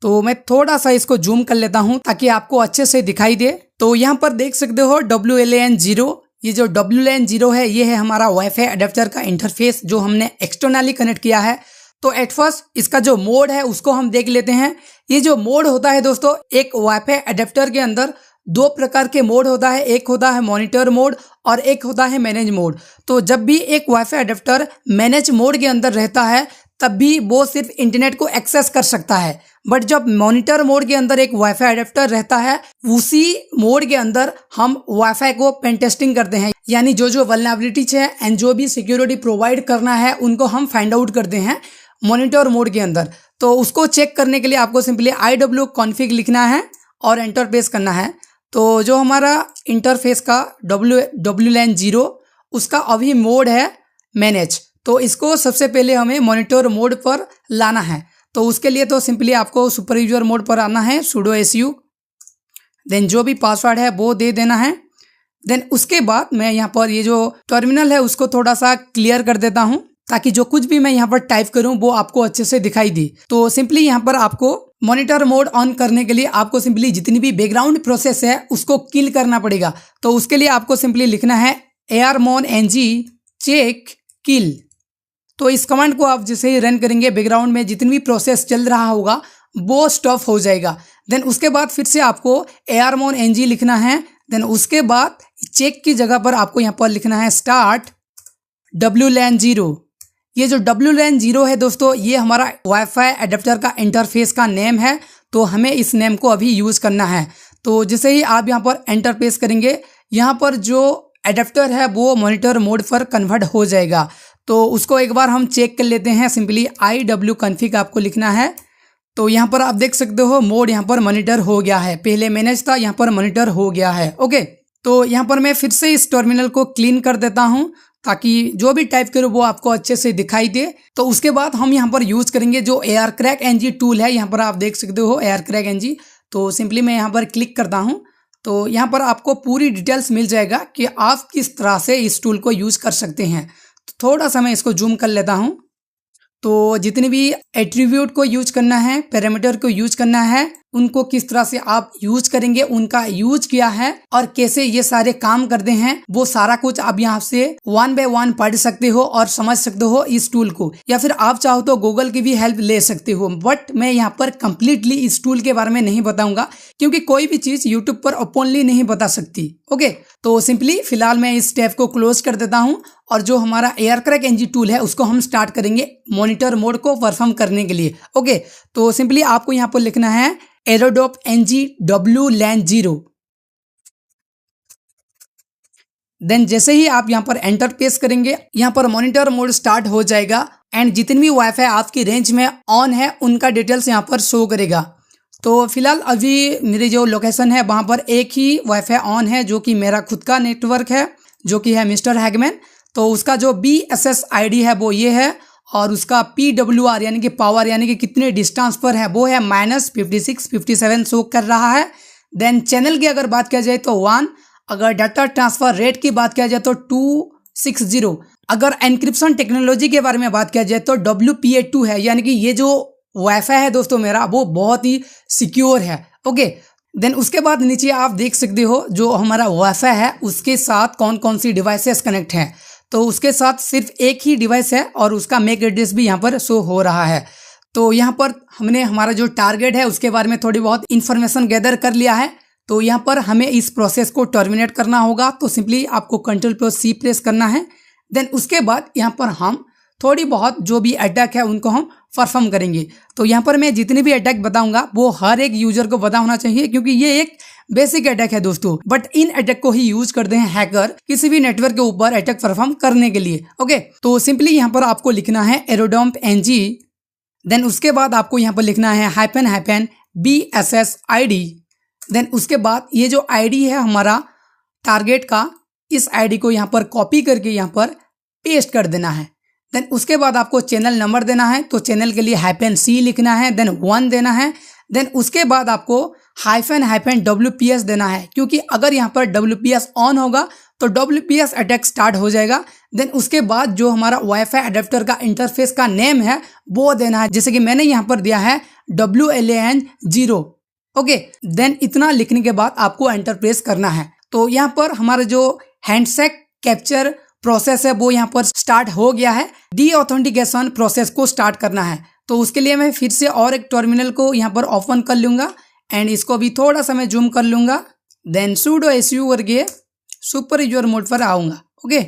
तो मैं थोड़ा सा इसको जूम कर लेता हूं ताकि आपको अच्छे से दिखाई दे। तो यहाँ पर देख सकते हो WLAN 0, ये जो WLAN 0 है ये है हमारा वाईफाई अडेप्टर का इंटरफेस जो हमने एक्सटर्नली कनेक्ट किया है। तो एट फर्स्ट इसका जो मोड है उसको हम देख लेते हैं। ये जो मोड होता है दोस्तों, एक वाईफाई अडेप्टर के अंदर 2 प्रकार के मोड होता है, एक होता है मॉनिटर मोड और एक होता है मैनेज मोड। तो जब भी एक वाईफाई अडेप्टर मैनेज मोड के अंदर रहता है तब भी वो सिर्फ इंटरनेट को एक्सेस कर सकता है। बट जब मॉनिटर मोड के अंदर एक वाईफाई अडेप्टर रहता है उसी मोड के अंदर हम वाईफाई को पेन टेस्टिंग करते हैं, यानी जो वल्नरेबिलिटीज है एंड जो भी सिक्योरिटी प्रोवाइड करना है उनको हम फाइंड आउट करते हैं मॉनिटर मोड के अंदर। तो उसको चेक करने के लिए आपको सिंपली iwconfig लिखना है और एंटर प्रेस करना है। तो जो हमारा इंटरफेस का WLAN 0 उसका अभी मोड है मैनेज। तो इसको सबसे पहले हमें मॉनिटर मोड पर लाना है। तो उसके लिए तो सिंपली आपको सुपर यूजर मोड पर आना है, sudo su, देन जो भी पासवर्ड है वो दे देना है। देन उसके बाद मैं यहाँ पर ये जो टर्मिनल है उसको थोड़ा सा क्लियर कर देता हूँ ताकि जो कुछ भी मैं यहाँ पर टाइप करूँ वो आपको अच्छे से दिखाई दे। तो सिंपली यहाँ पर आपको मॉनिटर मोड ऑन करने के लिए आपको सिंपली जितनी भी बैकग्राउंड प्रोसेस है उसको किल करना पड़ेगा। तो उसके लिए आपको सिंपली लिखना है armon ng check kill। तो इस कमांड को आप जैसे ही रन करेंगे बैकग्राउंड में जितनी भी प्रोसेस चल रहा होगा वो स्टॉप हो जाएगा। देन उसके बाद फिर से आपको armon ng लिखना है। देन उसके बाद चेक की जगह पर आपको यहाँ पर लिखना है स्टार्ट WLAN 0। ये जो WLAN 0 है दोस्तों ये हमारा वाईफाई अडेप्टर का इंटरफेस का नेम है। तो हमें इस नेम को अभी यूज करना है। तो जैसे ही आप यहाँ पर एंटर प्रेस करेंगे यहाँ पर जो अडेप्टर है वो मॉनिटर मोड पर कन्वर्ट हो जाएगा। तो उसको एक बार हम चेक कर लेते हैं। सिंपली iwconfig आपको लिखना है। तो यहाँ पर आप देख सकते हो मोड यहाँ पर मॉनिटर हो गया है, पहले मैनेज था यहाँ पर मॉनिटर हो गया है। ओके, तो यहाँ पर मैं फिर से इस टर्मिनल को क्लीन कर देता हूँ ताकि जो भी टाइप करो वो आपको अच्छे से दिखाई दे। तो उसके बाद हम यहाँ पर यूज करेंगे जो AR क्रैक NG टूल है। यहाँ पर आप देख सकते हो AR क्रैक NG। तो सिंपली मैं यहाँ पर क्लिक करता हूँ तो यहाँ पर आपको पूरी डिटेल्स मिल जाएगा कि आप किस तरह से इस टूल को यूज कर सकते हैं। तो थोड़ा सा मैं इसको जूम कर लेता हूँ। तो जितने भी एट्रीब्यूट को यूज करना है, पैरामीटर को यूज करना है, उनको किस तरह से आप यूज करेंगे, उनका यूज किया है और कैसे ये सारे काम करते हैं वो सारा कुछ आप यहाँ से 1 बाय 1 पढ़ सकते हो और समझ सकते हो इस टूल को। या फिर आप चाहो तो गूगल की भी हेल्प ले सकते हो। बट मैं यहाँ पर कंप्लीटली इस टूल के बारे में नहीं बताऊंगा क्योंकि कोई भी चीज यूट्यूब पर ओपनली नहीं बता सकती। ओके, तो सिंपली फिलहाल मैं इस टैब को क्लोज कर देता हूँ और जो हमारा AR क्रैक NG टूल है उसको हम स्टार्ट करेंगे मॉनिटर मोड को परफॉर्म करने के लिए। ओके, तो सिंपली आपको यहाँ पर लिखना है aerodop ng WLAN 0। देन जैसे ही आप यहाँ पर एंटर प्रेस करेंगे यहाँ पर मॉनिटर मोड स्टार्ट हो जाएगा एंड जितनी भी वाईफाई आपकी रेंज में ऑन है उनका डिटेल्स यहाँ पर शो करेगा। तो फिलहाल अभी मेरी जो लोकेशन है वहाँ पर एक ही वाईफाई ऑन है जो कि मेरा खुद का नेटवर्क है जो कि है मिस्टर हैगमैन। तो उसका जो BSS ID है वो ये है और उसका PWR यानी कि पावर यानी कि कितने डिस्टेंस पर है वो है -56-57 शो कर रहा है। देन चैनल की अगर बात किया जाए तो 1, अगर डाटा ट्रांसफर रेट की बात किया जाए तो 260। अगर एनक्रिप्शन टेक्नोलॉजी के बारे में बात किया जाए तो WPA2 है, यानी कि ये जो वाईफाई है दोस्तों मेरा वो बहुत ही सिक्योर है। ओके, देन उसके बाद नीचे आप देख सकते हो जो हमारा वाईफाई है उसके साथ कौन कौन सी डिवाइसेस कनेक्ट हैं। तो उसके साथ सिर्फ एक ही डिवाइस है और उसका मैक एड्रेस भी यहाँ पर शो हो रहा है। तो यहाँ पर हमने हमारा जो टारगेट है उसके बारे में थोड़ी बहुत इन्फॉर्मेशन गैदर कर लिया है। तो यहाँ पर हमें इस प्रोसेस को टर्मिनेट करना होगा। तो सिंपली आपको Ctrl+C प्रेस करना है। देन उसके बाद यहाँ पर हम थोड़ी बहुत जो भी अटैक है उनको हम परफॉर्म करेंगे। तो यहाँ पर मैं जितने भी अटैक बताऊंगा वो हर एक यूजर को पता होना चाहिए, क्योंकि ये एक बेसिक अटैक है दोस्तों। बट इन अटैक को ही यूज करते हैं हैकर किसी भी नेटवर्क के ऊपर अटैक परफॉर्म करने के लिए। ओके, तो सिंपली यहाँ पर आपको लिखना है एरोडम्प ng। देन उसके बाद आपको यहाँ पर लिखना है -BSS ID। देन उसके बाद ये जो ID है हमारा टारगेट का, इस ID को यहाँ पर कॉपी करके यहाँ पर पेस्ट कर देना है। देन उसके बाद आपको चैनल नंबर देना है। तो चैनल के लिए -C लिखना है, देन 1 देना है। देन उसके बाद आपको -WPS देना है, क्योंकि अगर यहाँ पर WPS ऑन होगा तो WPS अटैक स्टार्ट हो जाएगा। देन उसके बाद जो हमारा वाईफाई अडेप्टर का इंटरफेस का नेम है वो देना है, जैसे कि मैंने यहाँ पर दिया है WLAN 0। ओके, देन इतना लिखने के बाद आपको एंटर प्रेस करना है। तो यहाँ पर हमारा जो हैंडशेक कैप्चर प्रोसेस है वो यहाँ पर स्टार्ट हो गया है। डीऑथेंटिकेशन प्रोसेस को स्टार्ट करना है। तो उसके लिए मैं फिर से और एक टर्मिनल को यहाँ पर ओपन कर लूंगा एंड इसको भी थोड़ा सा मैं जूम कर लूंगा। देन sudo su करके सुपर यूजर मोड पर आऊंगा। ओके,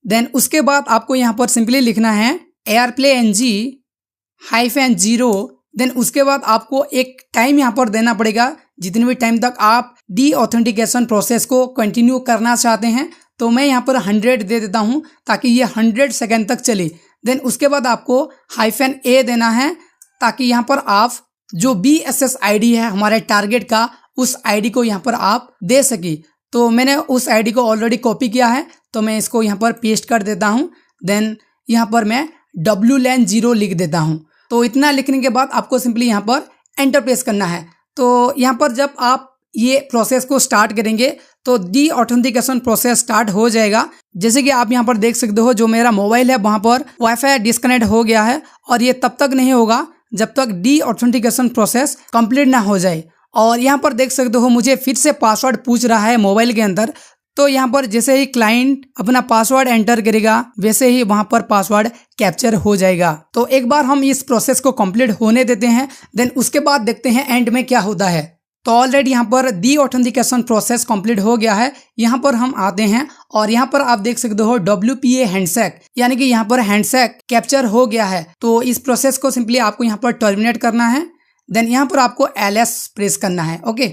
देन उसके बाद आपको यहाँ पर सिंपली लिखना है airplay-ng-0। देन उसके बाद आपको एक टाइम यहाँ पर देना पड़ेगा, जितने भी टाइम तक आप डीऑथेंटिकेशन प्रोसेस को कंटिन्यू करना चाहते हैं। तो मैं यहाँ पर 100 दे देता हूँ ताकि ये 100 सेकेंड तक चले। देन उसके बाद आपको -A देना है, ताकि यहाँ पर आप जो BSS ID है हमारे टारगेट का, उस ID को यहाँ पर आप दे सके। तो मैंने उस ID को ऑलरेडी कॉपी किया है, तो मैं इसको यहाँ पर पेस्ट कर देता हूँ। देन यहाँ पर मैं WLAN 0 लिख देता हूँ। तो इतना लिखने के बाद आपको सिंपली यहाँ पर एंटर प्रेस करना है। तो यहाँ पर जब आप ये प्रोसेस को स्टार्ट करेंगे तो डीऑथेंटिकेशन प्रोसेस स्टार्ट हो जाएगा। जैसे कि आप यहाँ पर देख सकते हो, जो मेरा मोबाइल है वहाँ पर वाईफाई डिस्कनेक्ट हो गया है और ये तब तक नहीं होगा जब तक डीऑथेंटिकेशन प्रोसेस कंप्लीट ना हो जाए। और यहाँ पर देख सकते हो मुझे फिर से पासवर्ड पूछ रहा है मोबाइल के अंदर। तो यहाँ पर जैसे ही क्लाइंट अपना पासवर्ड एंटर करेगा वैसे ही वहाँ पर पासवर्ड कैप्चर हो जाएगा। तो एक बार हम इस प्रोसेस को कंप्लीट होने देते हैं, देन उसके बाद देखते हैं एंड में क्या होता है। तो ऑलरेडी यहाँ पर डीऑथेंटिकेशन प्रोसेस कंप्लीट हो गया है। यहाँ पर हम आते हैं और यहाँ पर आप देख सकते हो WPA हैंडशेक, यानी कि यहाँ पर हैंडशेक कैप्चर हो गया है। तो इस प्रोसेस को सिंपली आपको यहाँ पर टर्मिनेट करना है। देन यहाँ पर आपको LS प्रेस करना है। ओके,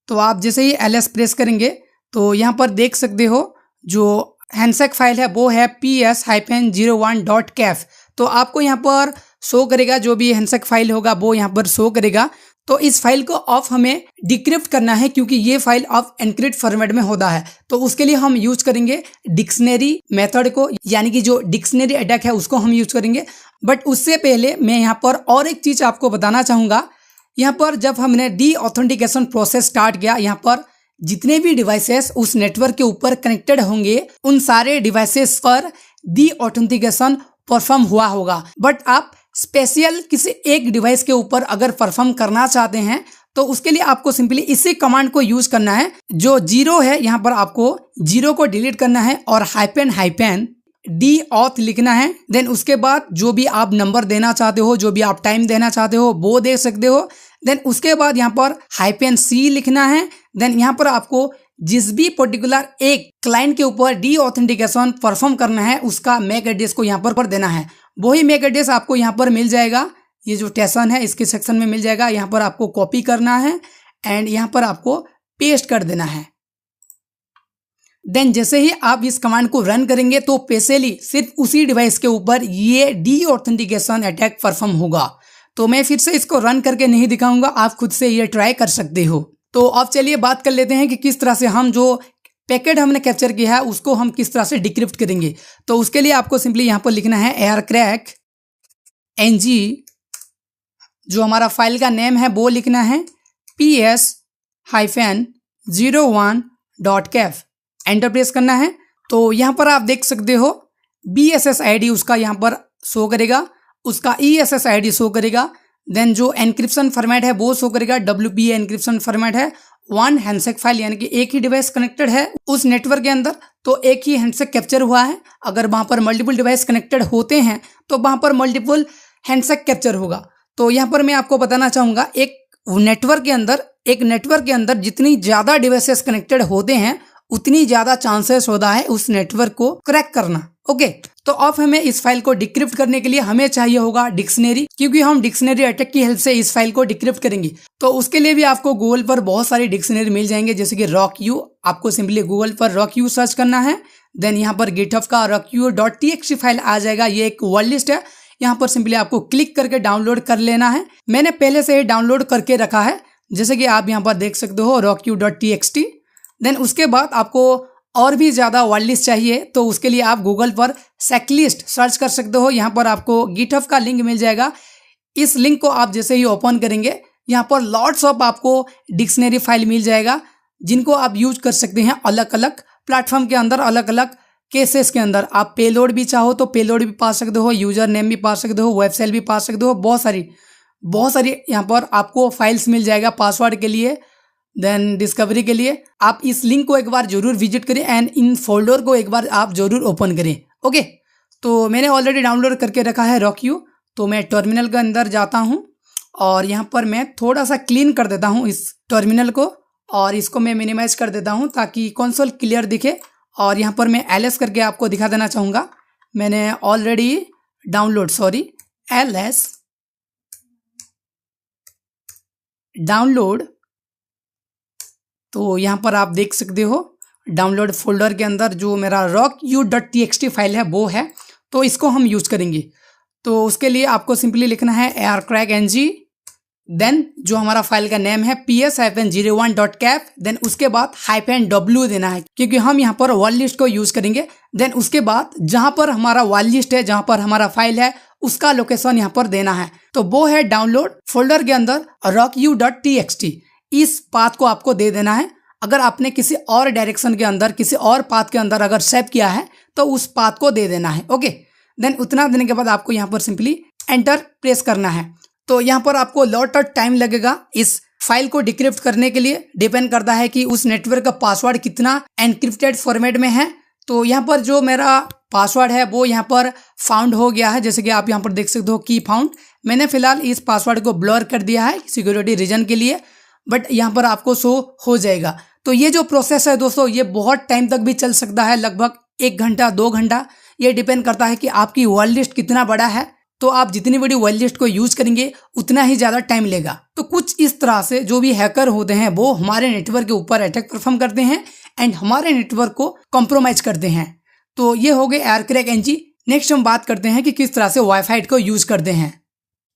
तो आप जैसे ही LS प्रेस करेंगे तो यहाँ पर देख सकते हो जो हैंडशेक फाइल है वो है ps-01.caf। तो आपको यहाँ पर शो करेगा, जो भी हैंडशेक फाइल होगा वो यहाँ पर शो करेगा। तो इस फाइल को ऑफ हमें डिक्रिप्ट करना है, क्योंकि ये फाइल ऑफ एनक्रिप्ट फॉर्मेट में होता है। तो उसके लिए हम यूज करेंगे डिक्शनरी मेथड को, यानी कि जो डिक्शनरी अटैक है उसको हम यूज करेंगे। बट उससे पहले मैं यहाँ पर और एक चीज आपको बताना चाहूंगा। यहाँ पर जब हमने डीऑथेंटिकेशन प्रोसेस स्टार्ट किया, यहाँ पर जितने भी डिवाइसेस उस नेटवर्क के ऊपर कनेक्टेड होंगे उन सारे डिवाइसेस पर डीऑथेंटिकेशन परफॉर्म हुआ होगा। बट आप स्पेशल किसी एक डिवाइस के ऊपर अगर परफॉर्म करना चाहते हैं तो उसके लिए आपको सिंपली इसी कमांड को यूज करना है। जो 0 है यहाँ पर आपको 0 को डिलीट करना है और -deauth लिखना है। देन उसके बाद जो भी आप नंबर देना चाहते हो, जो भी आप टाइम देना चाहते हो वो दे सकते हो। देन उसके बाद यहाँ पर -C लिखना है। देन यहाँ पर आपको जिस भी पर्टिकुलर एक क्लाइंट के ऊपर डीऑथेंटिकेशन परफॉर्म करना है उसका मैक एड्रेस को यहाँ पर देना है। वही मैक एड्रेस आपको यहाँ पर मिल जाएगा, ये जो स्टेशन है इसके सेक्शन में मिल जाएगा। यहाँ पर आपको कॉपी करना है एंड यहाँ पर आपको पेस्ट कर देना है। देन जैसे ही आप इस कमांड को रन करेंगे तो स्पेशली सिर्फ उसी डिवाइस के ऊपर ये डीऑथेंटिकेशन अटैक परफॉर्म होगा। तो मैं फिर से इसको रन करके नहीं दिखाऊंगा, आप खुद से ये ट्राई कर सकते हो। तो अब चलिए बात कर लेते हैं कि किस तरह से हम जो पैकेट हमने कैप्चर किया है उसको हम किस तरह से डिक्रिप्ट करेंगे। तो उसके लिए आपको सिंपली यहाँ पर लिखना है aircrack-ng, जो हमारा फाइल का नेम है वो लिखना है ps-01.caf। एंटर प्रेस करना है। तो यहाँ पर आप देख सकते हो BSS ID उसका यहाँ पर शो करेगा, उसका ESS ID शो करेगा। देन जो एनक्रिप्शन फॉर्मेट है वो शो करेगा, WPA एनक्रिप्शन फॉर्मेट है, वन हैंडसेक फाइल, यानी कि एक ही डिवाइस कनेक्टेड है उस नेटवर्क के अंदर तो एक ही हैंडसेक कैप्चर हुआ है। अगर वहां पर मल्टीपल डिवाइस कनेक्टेड होते हैं तो वहां पर मल्टीपल हैंडसेक कैप्चर होगा। तो यहाँ पर मैं आपको बताना चाहूंगा एक नेटवर्क के अंदर जितनी ज्यादा डिवाइसेस कनेक्टेड होते हैं उतनी ज्यादा चांसेस होता है उस नेटवर्क को क्रैक करना। ओके, तो अब हमें इस फाइल को डिक्रिप्ट करने के लिए हमें चाहिए होगा डिक्शनरी, क्योंकि हम डिक्शनरी अटैक की हेल्प से इस फाइल को डिक्रिप्ट करेंगे। तो उसके लिए भी आपको गूगल पर बहुत सारी डिक्शनरी मिल जाएंगे, जैसे कि RockU। आपको सिंपली गूगल पर RockU सर्च करना है, देन यहाँ पर गिटहब का rocku.txt फाइल आ जाएगा। ये एक वर्ड लिस्ट है, यहाँ पर सिंपली आपको क्लिक करके डाउनलोड कर लेना है। मैंने पहले से ही डाउनलोड करके रखा है, जैसे कि आप यहाँ पर देख सकते हो rocku.txt। देन उसके बाद आपको और भी ज्यादा वर्ड लिस्ट चाहिए तो उसके लिए आप गूगल पर सेकलिस्ट सर्च कर सकते हो। यहाँ पर आपको गिटहब का लिंक मिल जाएगा। इस लिंक को आप जैसे ही ओपन करेंगे यहाँ पर लॉट्स ऑफ आपको डिक्शनरी फाइल मिल जाएगा, जिनको आप यूज कर सकते हैं अलग अलग प्लेटफॉर्म के अंदर, अलग अलग केसेस के अंदर। आप पेलोड भी चाहो तो पेलोड भी पा सकते हो, यूजर नेम भी पा सकते हो, वेबसाइट भी पा सकते हो, बहुत सारी यहाँ पर आपको फाइल्स मिल जाएगा पासवर्ड के लिए, देन डिस्कवरी के लिए। आप इस लिंक को एक बार जरूर विजिट करें एंड इन फोल्डर को एक बार आप जरूर ओपन करें। ओके, तो मैंने ऑलरेडी डाउनलोड करके रखा है RockU। तो मैं टर्मिनल के अंदर जाता हूं और यहाँ पर मैं थोड़ा सा क्लीन कर देता हूं इस टर्मिनल को, और इसको मैं मिनिमाइज कर देता हूं ताकि कंसोल क्लियर दिखे। और यहाँ पर मैं ls करके आपको दिखा देना चाहूँगा। मैंने ऑलरेडी ls डाउनलोड, तो यहाँ पर आप देख सकते हो डाउनलोड फोल्डर के अंदर जो मेरा rocku.txt फाइल है वो है, तो इसको हम यूज करेंगे। तो उसके लिए आपको सिंपली लिखना है arcrackng, देन जो हमारा फाइल का नेम है ps-01.cap, देन उसके बाद -w देना है, क्योंकि हम यहाँ पर वर्ड लिस्ट को यूज करेंगे। देन उसके बाद जहाँ पर हमारा वर्ड लिस्ट है, जहाँ पर हमारा फाइल है, उसका लोकेशन यहाँ पर देना है। तो वो है डाउनलोड फोल्डर के अंदर rocku.txt। इस पाथ को आपको दे देना है। अगर आपने किसी और डायरेक्शन के अंदर, किसी और पाथ के अंदर अगर सेव किया है तो उस पाथ को दे देना है। ओके, देन उतना देने के बाद आपको यहाँ पर सिंपली एंटर प्रेस करना है। तो यहाँ पर आपको लॉट ऑफ टाइम लगेगा इस फाइल को डिक्रिप्ट करने के लिए। डिपेंड करता है कि उस नेटवर्क का पासवर्ड कितना एनक्रिप्टेड फॉर्मेट में है। तो यहाँ पर जो मेरा पासवर्ड है वो यहाँ पर फाउंड हो गया है, जैसे कि आप यहाँ पर देख सकते हो की फाउंड। मैंने फिलहाल इस पासवर्ड को ब्लर कर दिया है सिक्योरिटी रीजन के लिए, बट यहाँ पर आपको शो हो जाएगा। तो ये जो प्रोसेस है दोस्तों, ये बहुत टाइम तक भी चल सकता है, लगभग 1 घंटा 2 घंटा। ये डिपेंड करता है कि आपकी वर्ड लिस्ट कितना बड़ा है। तो आप जितनी बड़ी वर्ड लिस्ट को यूज करेंगे उतना ही ज्यादा टाइम लेगा। तो कुछ इस तरह से जो भी हैकर होते हैं वो हमारे नेटवर्क के ऊपर अटैक परफॉर्म करते हैं एंड हमारे नेटवर्क को कॉम्प्रोमाइज करते हैं। तो ये हो गए arcrackng। नेक्स्ट हम बात करते हैं कि किस तरह से वाईफाई को यूज करते हैं।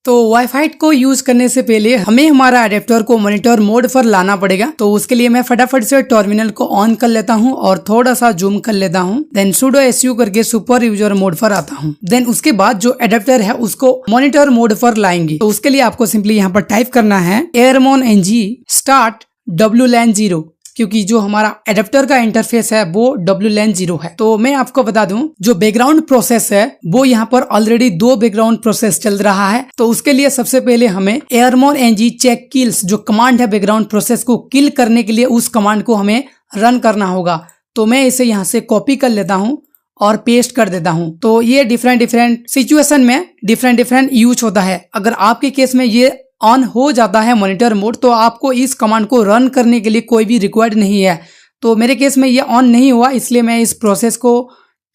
तो वाईफाई को यूज करने से पहले हमें हमारा अडेप्टर को मॉनिटर मोड पर लाना पड़ेगा। तो उसके लिए मैं फटाफट से टर्मिनल को ऑन कर लेता हूं और थोड़ा सा जूम कर लेता हूं। देन sudo su करके सुपर यूजर मोड पर आता हूं। देन उसके बाद जो अडेप्टर है उसको मॉनिटर मोड पर लाएंगे। तो उसके लिए आपको सिंपली यहाँ पर टाइप करना है airmon-ng start WLAN 0, क्योंकि जो हमारा एडेप्टर का इंटरफेस है वो WLAN 0 है। तो मैं आपको बता दूं, जो बैकग्राउंड प्रोसेस है वो यहाँ पर ऑलरेडी 2 बैकग्राउंड प्रोसेस चल रहा है। तो उसके लिए सबसे पहले हमें airmon-ng check kills जो कमांड है बैकग्राउंड प्रोसेस को किल करने के लिए, उस कमांड को हमें रन करना होगा। तो मैं इसे यहाँ से कॉपी कर लेता हूँ और पेस्ट कर देता हूँ। तो ये डिफरेंट सिचुएशन में डिफरेंट यूज होता है। अगर आपके केस में ये ऑन हो जाता है मॉनिटर मोड, तो आपको इस कमांड को रन करने के लिए कोई भी रिक्वायर्ड नहीं है। तो मेरे केस में ये ऑन नहीं हुआ, इसलिए मैं इस प्रोसेस को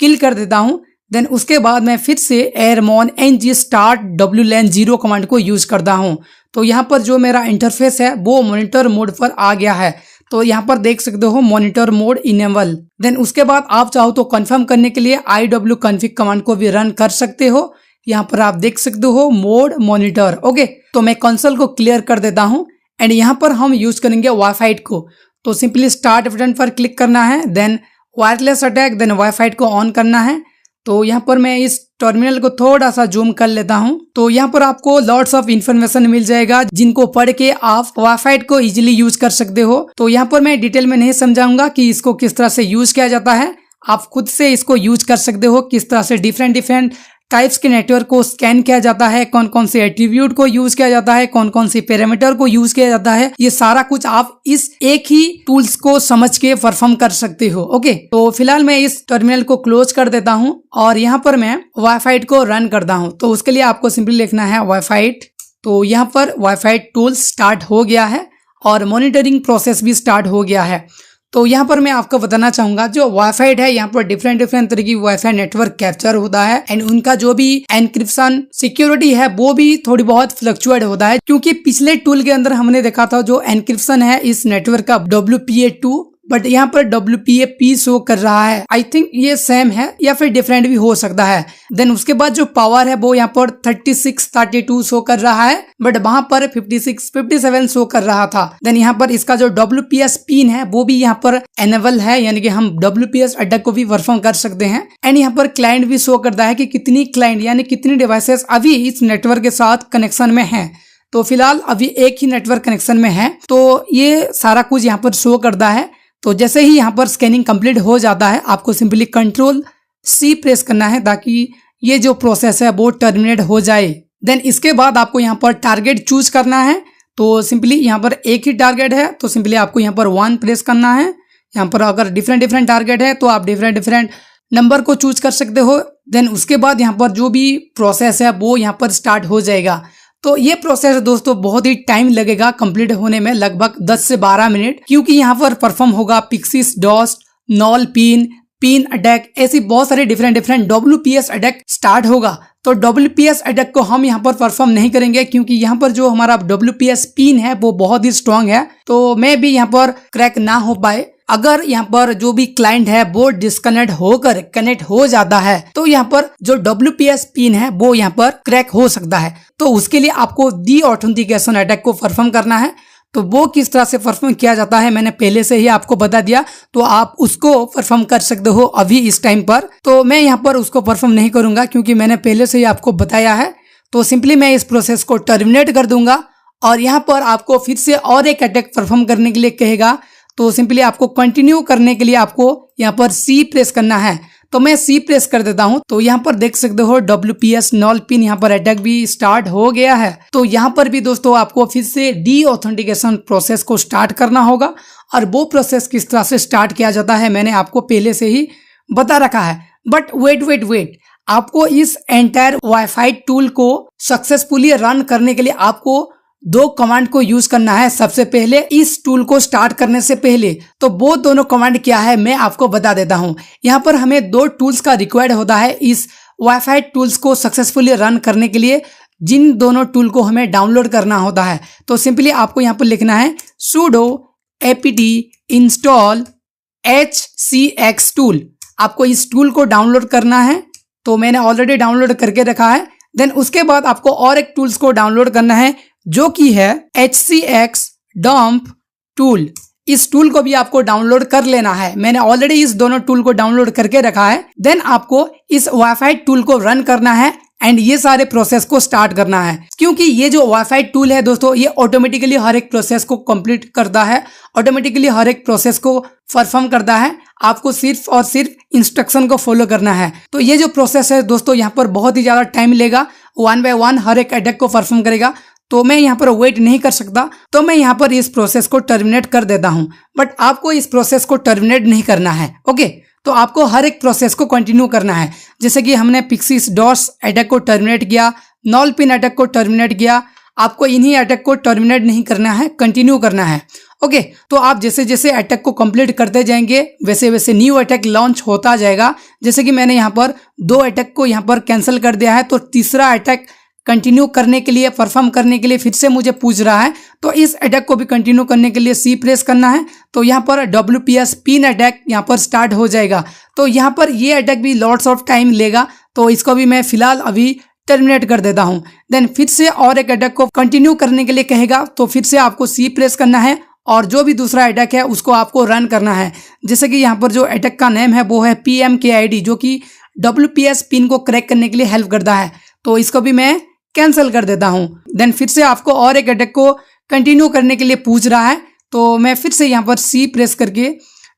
किल कर देता हूं। देन उसके बाद मैं फिर से airmon-ng start WLAN 0 कमांड को यूज करता हूं। तो यहाँ पर जो मेरा इंटरफेस है वो मॉनिटर मोड पर आ गया है। तो यहाँ पर देख सकते हो मॉनिटर मोड इनेबल। देन उसके बाद आप चाहो तो कंफर्म करने के लिए iwconfig कमांड को भी रन कर सकते हो। यहाँ पर आप देख सकते हो मोड मॉनिटर। ओके, तो मैं कंसोल को क्लियर कर देता हूँ एंड यहाँ पर हम यूज करेंगे वाईफाई को। तो सिंपली स्टार्ट बटन पर क्लिक करना है, then wireless attack, then wifi को ऑन करना है। तो यहाँ पर मैं इस टर्मिनल को थोड़ा सा जूम कर लेता हूँ। तो यहाँ पर आपको लॉट्स ऑफ इन्फॉर्मेशन मिल जाएगा जिनको पढ़ के आप वाईफाई को इजीली यूज कर सकते हो। तो यहाँ पर मैं डिटेल में नहीं समझाऊंगा कि इसको किस तरह से यूज किया जाता है, आप खुद से इसको यूज कर सकते हो। किस तरह से डिफरेंट टाइप्स के नेटवर्क को स्कैन किया जाता है, कौन कौन से एट्रीब्यूट को यूज किया जाता है, कौन कौन से पैरामीटर को यूज किया जाता है, ये सारा कुछ आप इस एक ही टूल्स को समझ के परफॉर्म कर सकते हो। ओके, तो फिलहाल मैं इस टर्मिनल को क्लोज कर देता हूं और यहाँ पर मैं वाईफाई को रन करता हूं। तो उसके लिए आपको सिंपली लिखना है वाईफाई। तो यहाँ पर वाईफाई टूल्स स्टार्ट हो गया है और मॉनिटरिंग प्रोसेस भी स्टार्ट हो गया है। तो यहाँ पर मैं आपको बताना चाहूंगा, जो वाईफाई है यहाँ पर डिफरेंट तरह की वाईफाई नेटवर्क कैप्चर होता है एंड उनका जो भी एनक्रिप्शन सिक्योरिटी है वो भी थोड़ी बहुत फ्लक्चुएट होता है, क्योंकि पिछले टूल के अंदर हमने देखा था जो एनक्रिप्शन है इस नेटवर्क का WPA2, बट यहाँ पर WPA-P शो कर रहा है। आई थिंक ये सेम है या फिर डिफरेंट भी हो सकता है। देन उसके बाद जो पावर है वो यहाँ पर 3632 शो कर रहा है, बट वहां पर 5657 शो कर रहा था। देन यहाँ पर इसका जो WPS पिन है वो भी यहाँ पर एनेबल है, यानी कि हम WPS अटैक को भी परफॉर्म कर सकते हैं। एंड यहाँ पर क्लाइंट भी शो करता है कि कितनी क्लाइंट यानी कितनी डिवाइसेस अभी इस नेटवर्क के साथ कनेक्शन में है। तो फिलहाल अभी एक ही नेटवर्क कनेक्शन में है, तो ये सारा कुछ यहाँ पर शो करता है। तो जैसे ही यहाँ पर स्कैनिंग कंप्लीट हो जाता है, आपको सिंपली Ctrl+C प्रेस करना है ताकि ये जो प्रोसेस है वो टर्मिनेट हो जाए। देन इसके बाद आपको यहाँ पर टारगेट चूज करना है। तो सिंपली यहाँ पर एक ही टारगेट है तो सिंपली आपको यहाँ पर 1 प्रेस करना है। यहाँ पर अगर डिफरेंट टारगेट है तो आप डिफरेंट नंबर को चूज कर सकते हो। देन उसके बाद यहाँ पर जो भी प्रोसेस है वो यहाँ पर स्टार्ट हो जाएगा। तो ये प्रोसेस दोस्तों बहुत ही टाइम लगेगा कंप्लीट होने में, लगभग 10 से 12 मिनट, क्योंकि यहाँ पर परफॉर्म होगा पिक्सिस डॉस्ट, नॉल पिन अटैक, ऐसी बहुत सारे डिफरेंट WPS अटैक स्टार्ट होगा। तो WPS अटैक को हम यहाँ पर परफॉर्म नहीं करेंगे क्योंकि यहाँ पर जो हमारा WPS पिन है वो बहुत ही स्ट्रांग है, तो मैं भी यहाँ पर क्रैक ना हो पाए। अगर यहाँ पर जो भी क्लाइंट है वो डिस्कनेक्ट होकर कनेक्ट हो जाता है तो यहाँ पर जो WPS पिन है वो यहाँ पर क्रैक हो सकता है। तो उसके लिए आपको डी ऑथेंटिकेशन अटैक को परफॉर्म करना है। तो वो किस तरह से परफॉर्म किया जाता है मैंने पहले से ही आपको बता दिया, तो आप उसको परफॉर्म कर सकते हो अभी इस टाइम पर। तो मैं यहाँ पर उसको परफॉर्म नहीं करूंगा क्योंकि मैंने पहले से ही आपको बताया है। तो सिंपली मैं इस प्रोसेस को टर्मिनेट कर दूंगा और यहाँ पर आपको फिर से और एक अटैक परफॉर्म करने के लिए कहेगा। तो सिंपली आपको कंटिन्यू करने के लिए आपको यहाँ पर C प्रेस करना है। तो मैं C प्रेस कर देता हूं। तो यहाँ पर देख सकते हो WPS नॉल पिन यहाँ पर अटैक भी स्टार्ट हो गया है। तो यहाँ पर भी दोस्तों आपको फिर से डी ऑथेंटिकेशन प्रोसेस को स्टार्ट करना होगा और वो प्रोसेस किस तरह से स्टार्ट किया जाता है मैंने आपको पहले से ही बता रखा है। बट वेट, आपको इस एंटायर वाईफाई टूल को सक्सेसफुली रन करने के लिए आपको 2 कमांड को यूज करना है। सबसे पहले इस टूल को स्टार्ट करने से पहले, तो वो दोनों कमांड क्या है मैं आपको बता देता हूं। यहाँ पर हमें 2 टूल्स का रिक्वायर्ड होता है इस वाईफाई टूल्स को सक्सेसफुली रन करने के लिए, जिन दोनों टूल को हमें डाउनलोड करना होता है। तो सिंपली आपको यहाँ पर लिखना है sudo apt install hcx tool। आपको इस टूल को डाउनलोड करना है, तो मैंने ऑलरेडी डाउनलोड करके रखा है। देन उसके बाद आपको और एक टूल्स को डाउनलोड करना है जो कि है hcx dump टूल। इस टूल को भी आपको डाउनलोड कर लेना है। मैंने ऑलरेडी इस दोनों टूल को डाउनलोड करके रखा है। देन आपको इस वाईफाई टूल को रन करना है एंड ये सारे प्रोसेस को स्टार्ट करना है, क्योंकि ये जो वाईफाई टूल है दोस्तों ये ऑटोमेटिकली हर एक प्रोसेस को कंप्लीट करता है, ऑटोमेटिकली हर एक प्रोसेस को परफॉर्म करता है। आपको सिर्फ और सिर्फ इंस्ट्रक्शन को फॉलो करना है। तो ये जो प्रोसेस है दोस्तों यहाँ पर बहुत ही ज्यादा टाइम लेगा, 1 बाय 1 हर एक अटैक को परफॉर्म करेगा। तो मैं यहाँ पर वेट नहीं कर सकता, तो मैं यहाँ पर इस प्रोसेस को टर्मिनेट कर देता हूँ। बट आपको इस प्रोसेस को टर्मिनेट नहीं करना है। ओके, तो आपको हर एक प्रोसेस को कंटिन्यू करना है। जैसे कि हमने पिक्सिस डॉस अटैक को टर्मिनेट किया, नॉल पिन अटैक को टर्मिनेट किया, आपको इन्हीं अटैक को टर्मिनेट नहीं करना है, कंटिन्यू करना है। ओके, तो आप जैसे जैसे अटैक को कंप्लीट करते जाएंगे वैसे वैसे न्यू अटैक लॉन्च होता जाएगा। जैसे कि मैंने यहाँ पर 2 अटैक को यहाँ पर कैंसिल कर दिया है, तो तीसरा अटैक कंटिन्यू करने के लिए, परफॉर्म करने के लिए फिर से मुझे पूछ रहा है। तो इस अटैक को भी कंटिन्यू करने के लिए C प्रेस करना है। तो यहाँ पर WPS पिन अटैक यहाँ पर स्टार्ट हो जाएगा। तो यहाँ पर ये अटैक भी लॉट्स ऑफ टाइम लेगा, तो इसको भी मैं फिलहाल अभी टर्मिनेट कर देता हूँ। देन फिर से और एक अटैक को कंटिन्यू करने के लिए कहेगा, तो फिर से आपको C प्रेस करना है और जो भी दूसरा अटैक है उसको आपको रन करना है। जैसे कि यहाँ पर जो अटैक का नेम है वो है PMKID, जो कि WPS पिन को क्रैक करने के लिए हेल्प करता है। तो इसको भी मैं कैंसिल कर देता हूं। देन फिर से आपको और एक अटैक को कंटिन्यू करने के लिए पूछ रहा है, तो मैं फिर से यहाँ पर C प्रेस करके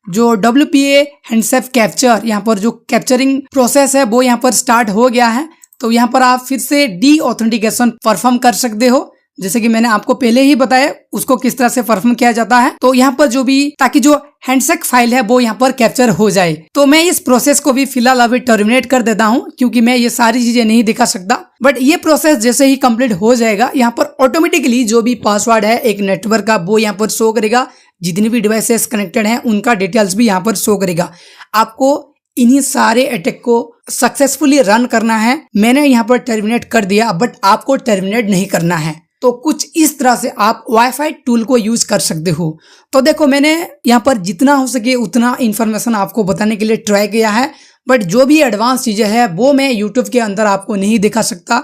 जो WPA हैंडसेफ कैप्चर, यहाँ पर जो कैप्चरिंग प्रोसेस है वो यहाँ पर स्टार्ट हो गया है। तो यहाँ पर आप फिर से डी ऑथेंटिकेशन परफॉर्म कर सकते हो, जैसे कि मैंने आपको पहले ही बताया उसको किस तरह से परफॉर्म किया जाता है। तो यहाँ पर जो भी ताकि जो हैंडशेक फाइल है वो यहाँ पर कैप्चर हो जाए। तो मैं इस प्रोसेस को भी फिलहाल अभी टर्मिनेट कर देता हूँ, क्योंकि मैं ये सारी चीजें नहीं दिखा सकता। बट ये प्रोसेस जैसे ही कंप्लीट हो जाएगा, यहाँ पर ऑटोमेटिकली जो भी पासवर्ड है एक नेटवर्क का वो यहाँ पर शो करेगा। जितनी भी डिवाइसेस कनेक्टेड हैं उनका डिटेल्स भी यहाँ पर शो करेगा। आपको इन्हीं सारे अटैक को सक्सेसफुली रन करना है। मैंने यहाँ पर टर्मिनेट कर दिया, बट आपको टर्मिनेट नहीं करना है। तो कुछ इस तरह से आप वाईफाई टूल को यूज कर सकते हो। तो देखो, मैंने यहाँ पर जितना हो सके उतना इन्फॉर्मेशन आपको बताने के लिए ट्राई किया है, बट जो भी एडवांस चीजें हैं वो मैं यूट्यूब के अंदर आपको नहीं दिखा सकता।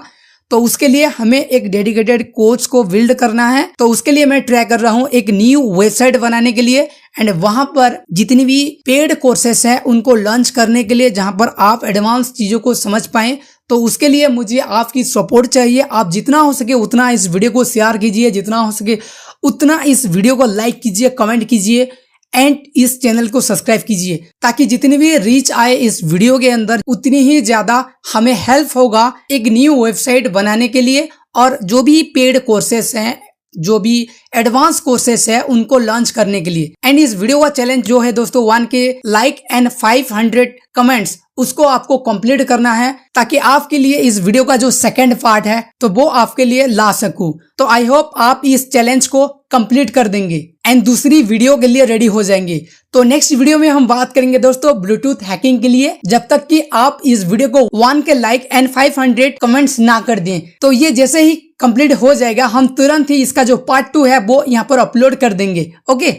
तो उसके लिए हमें एक डेडिकेटेड कोर्स को बिल्ड करना है। तो उसके लिए मैं ट्राई कर रहा हूँ एक न्यू वेबसाइट बनाने के लिए, एंड वहां पर जितनी भी पेड कोर्सेस हैं उनको लॉन्च करने के लिए, जहां पर आप एडवांस चीजों को समझ पाएं। तो उसके लिए मुझे आपकी सपोर्ट चाहिए। आप जितना हो सके उतना इस वीडियो को शेयर कीजिए, जितना हो सके उतना इस वीडियो को लाइक कीजिए, कमेंट कीजिए एंड इस चैनल को सब्सक्राइब कीजिए, ताकि जितनी भी रीच आए इस वीडियो के अंदर उतनी ही ज्यादा हमें हेल्प होगा एक न्यू वेबसाइट बनाने के लिए। और जो भी पेड कोर्सेस हैं, जो भी एडवांस कोर्सेस है उनको लॉन्च करने के लिए। एंड इस वीडियो का चैलेंज जो है दोस्तों 1K लाइक एंड 500 कमेंट्स, उसको आपको कंप्लीट करना है, ताकि आपके लिए इस वीडियो का जो सेकंड पार्ट है तो वो आपके लिए ला सकूं। तो आई होप आप इस चैलेंज को कंप्लीट कर देंगे एंड दूसरी वीडियो के लिए रेडी हो जाएंगे। तो नेक्स्ट वीडियो में हम बात करेंगे दोस्तों ब्लूटूथ हैकिंग के लिए, जब तक कि आप इस वीडियो को 1K लाइक एंड 500 कमेंट्स ना कर दें। तो ये जैसे ही कंप्लीट हो जाएगा हम तुरंत ही इसका जो पार्ट 2 है वो यहाँ पर अपलोड कर देंगे। ओके।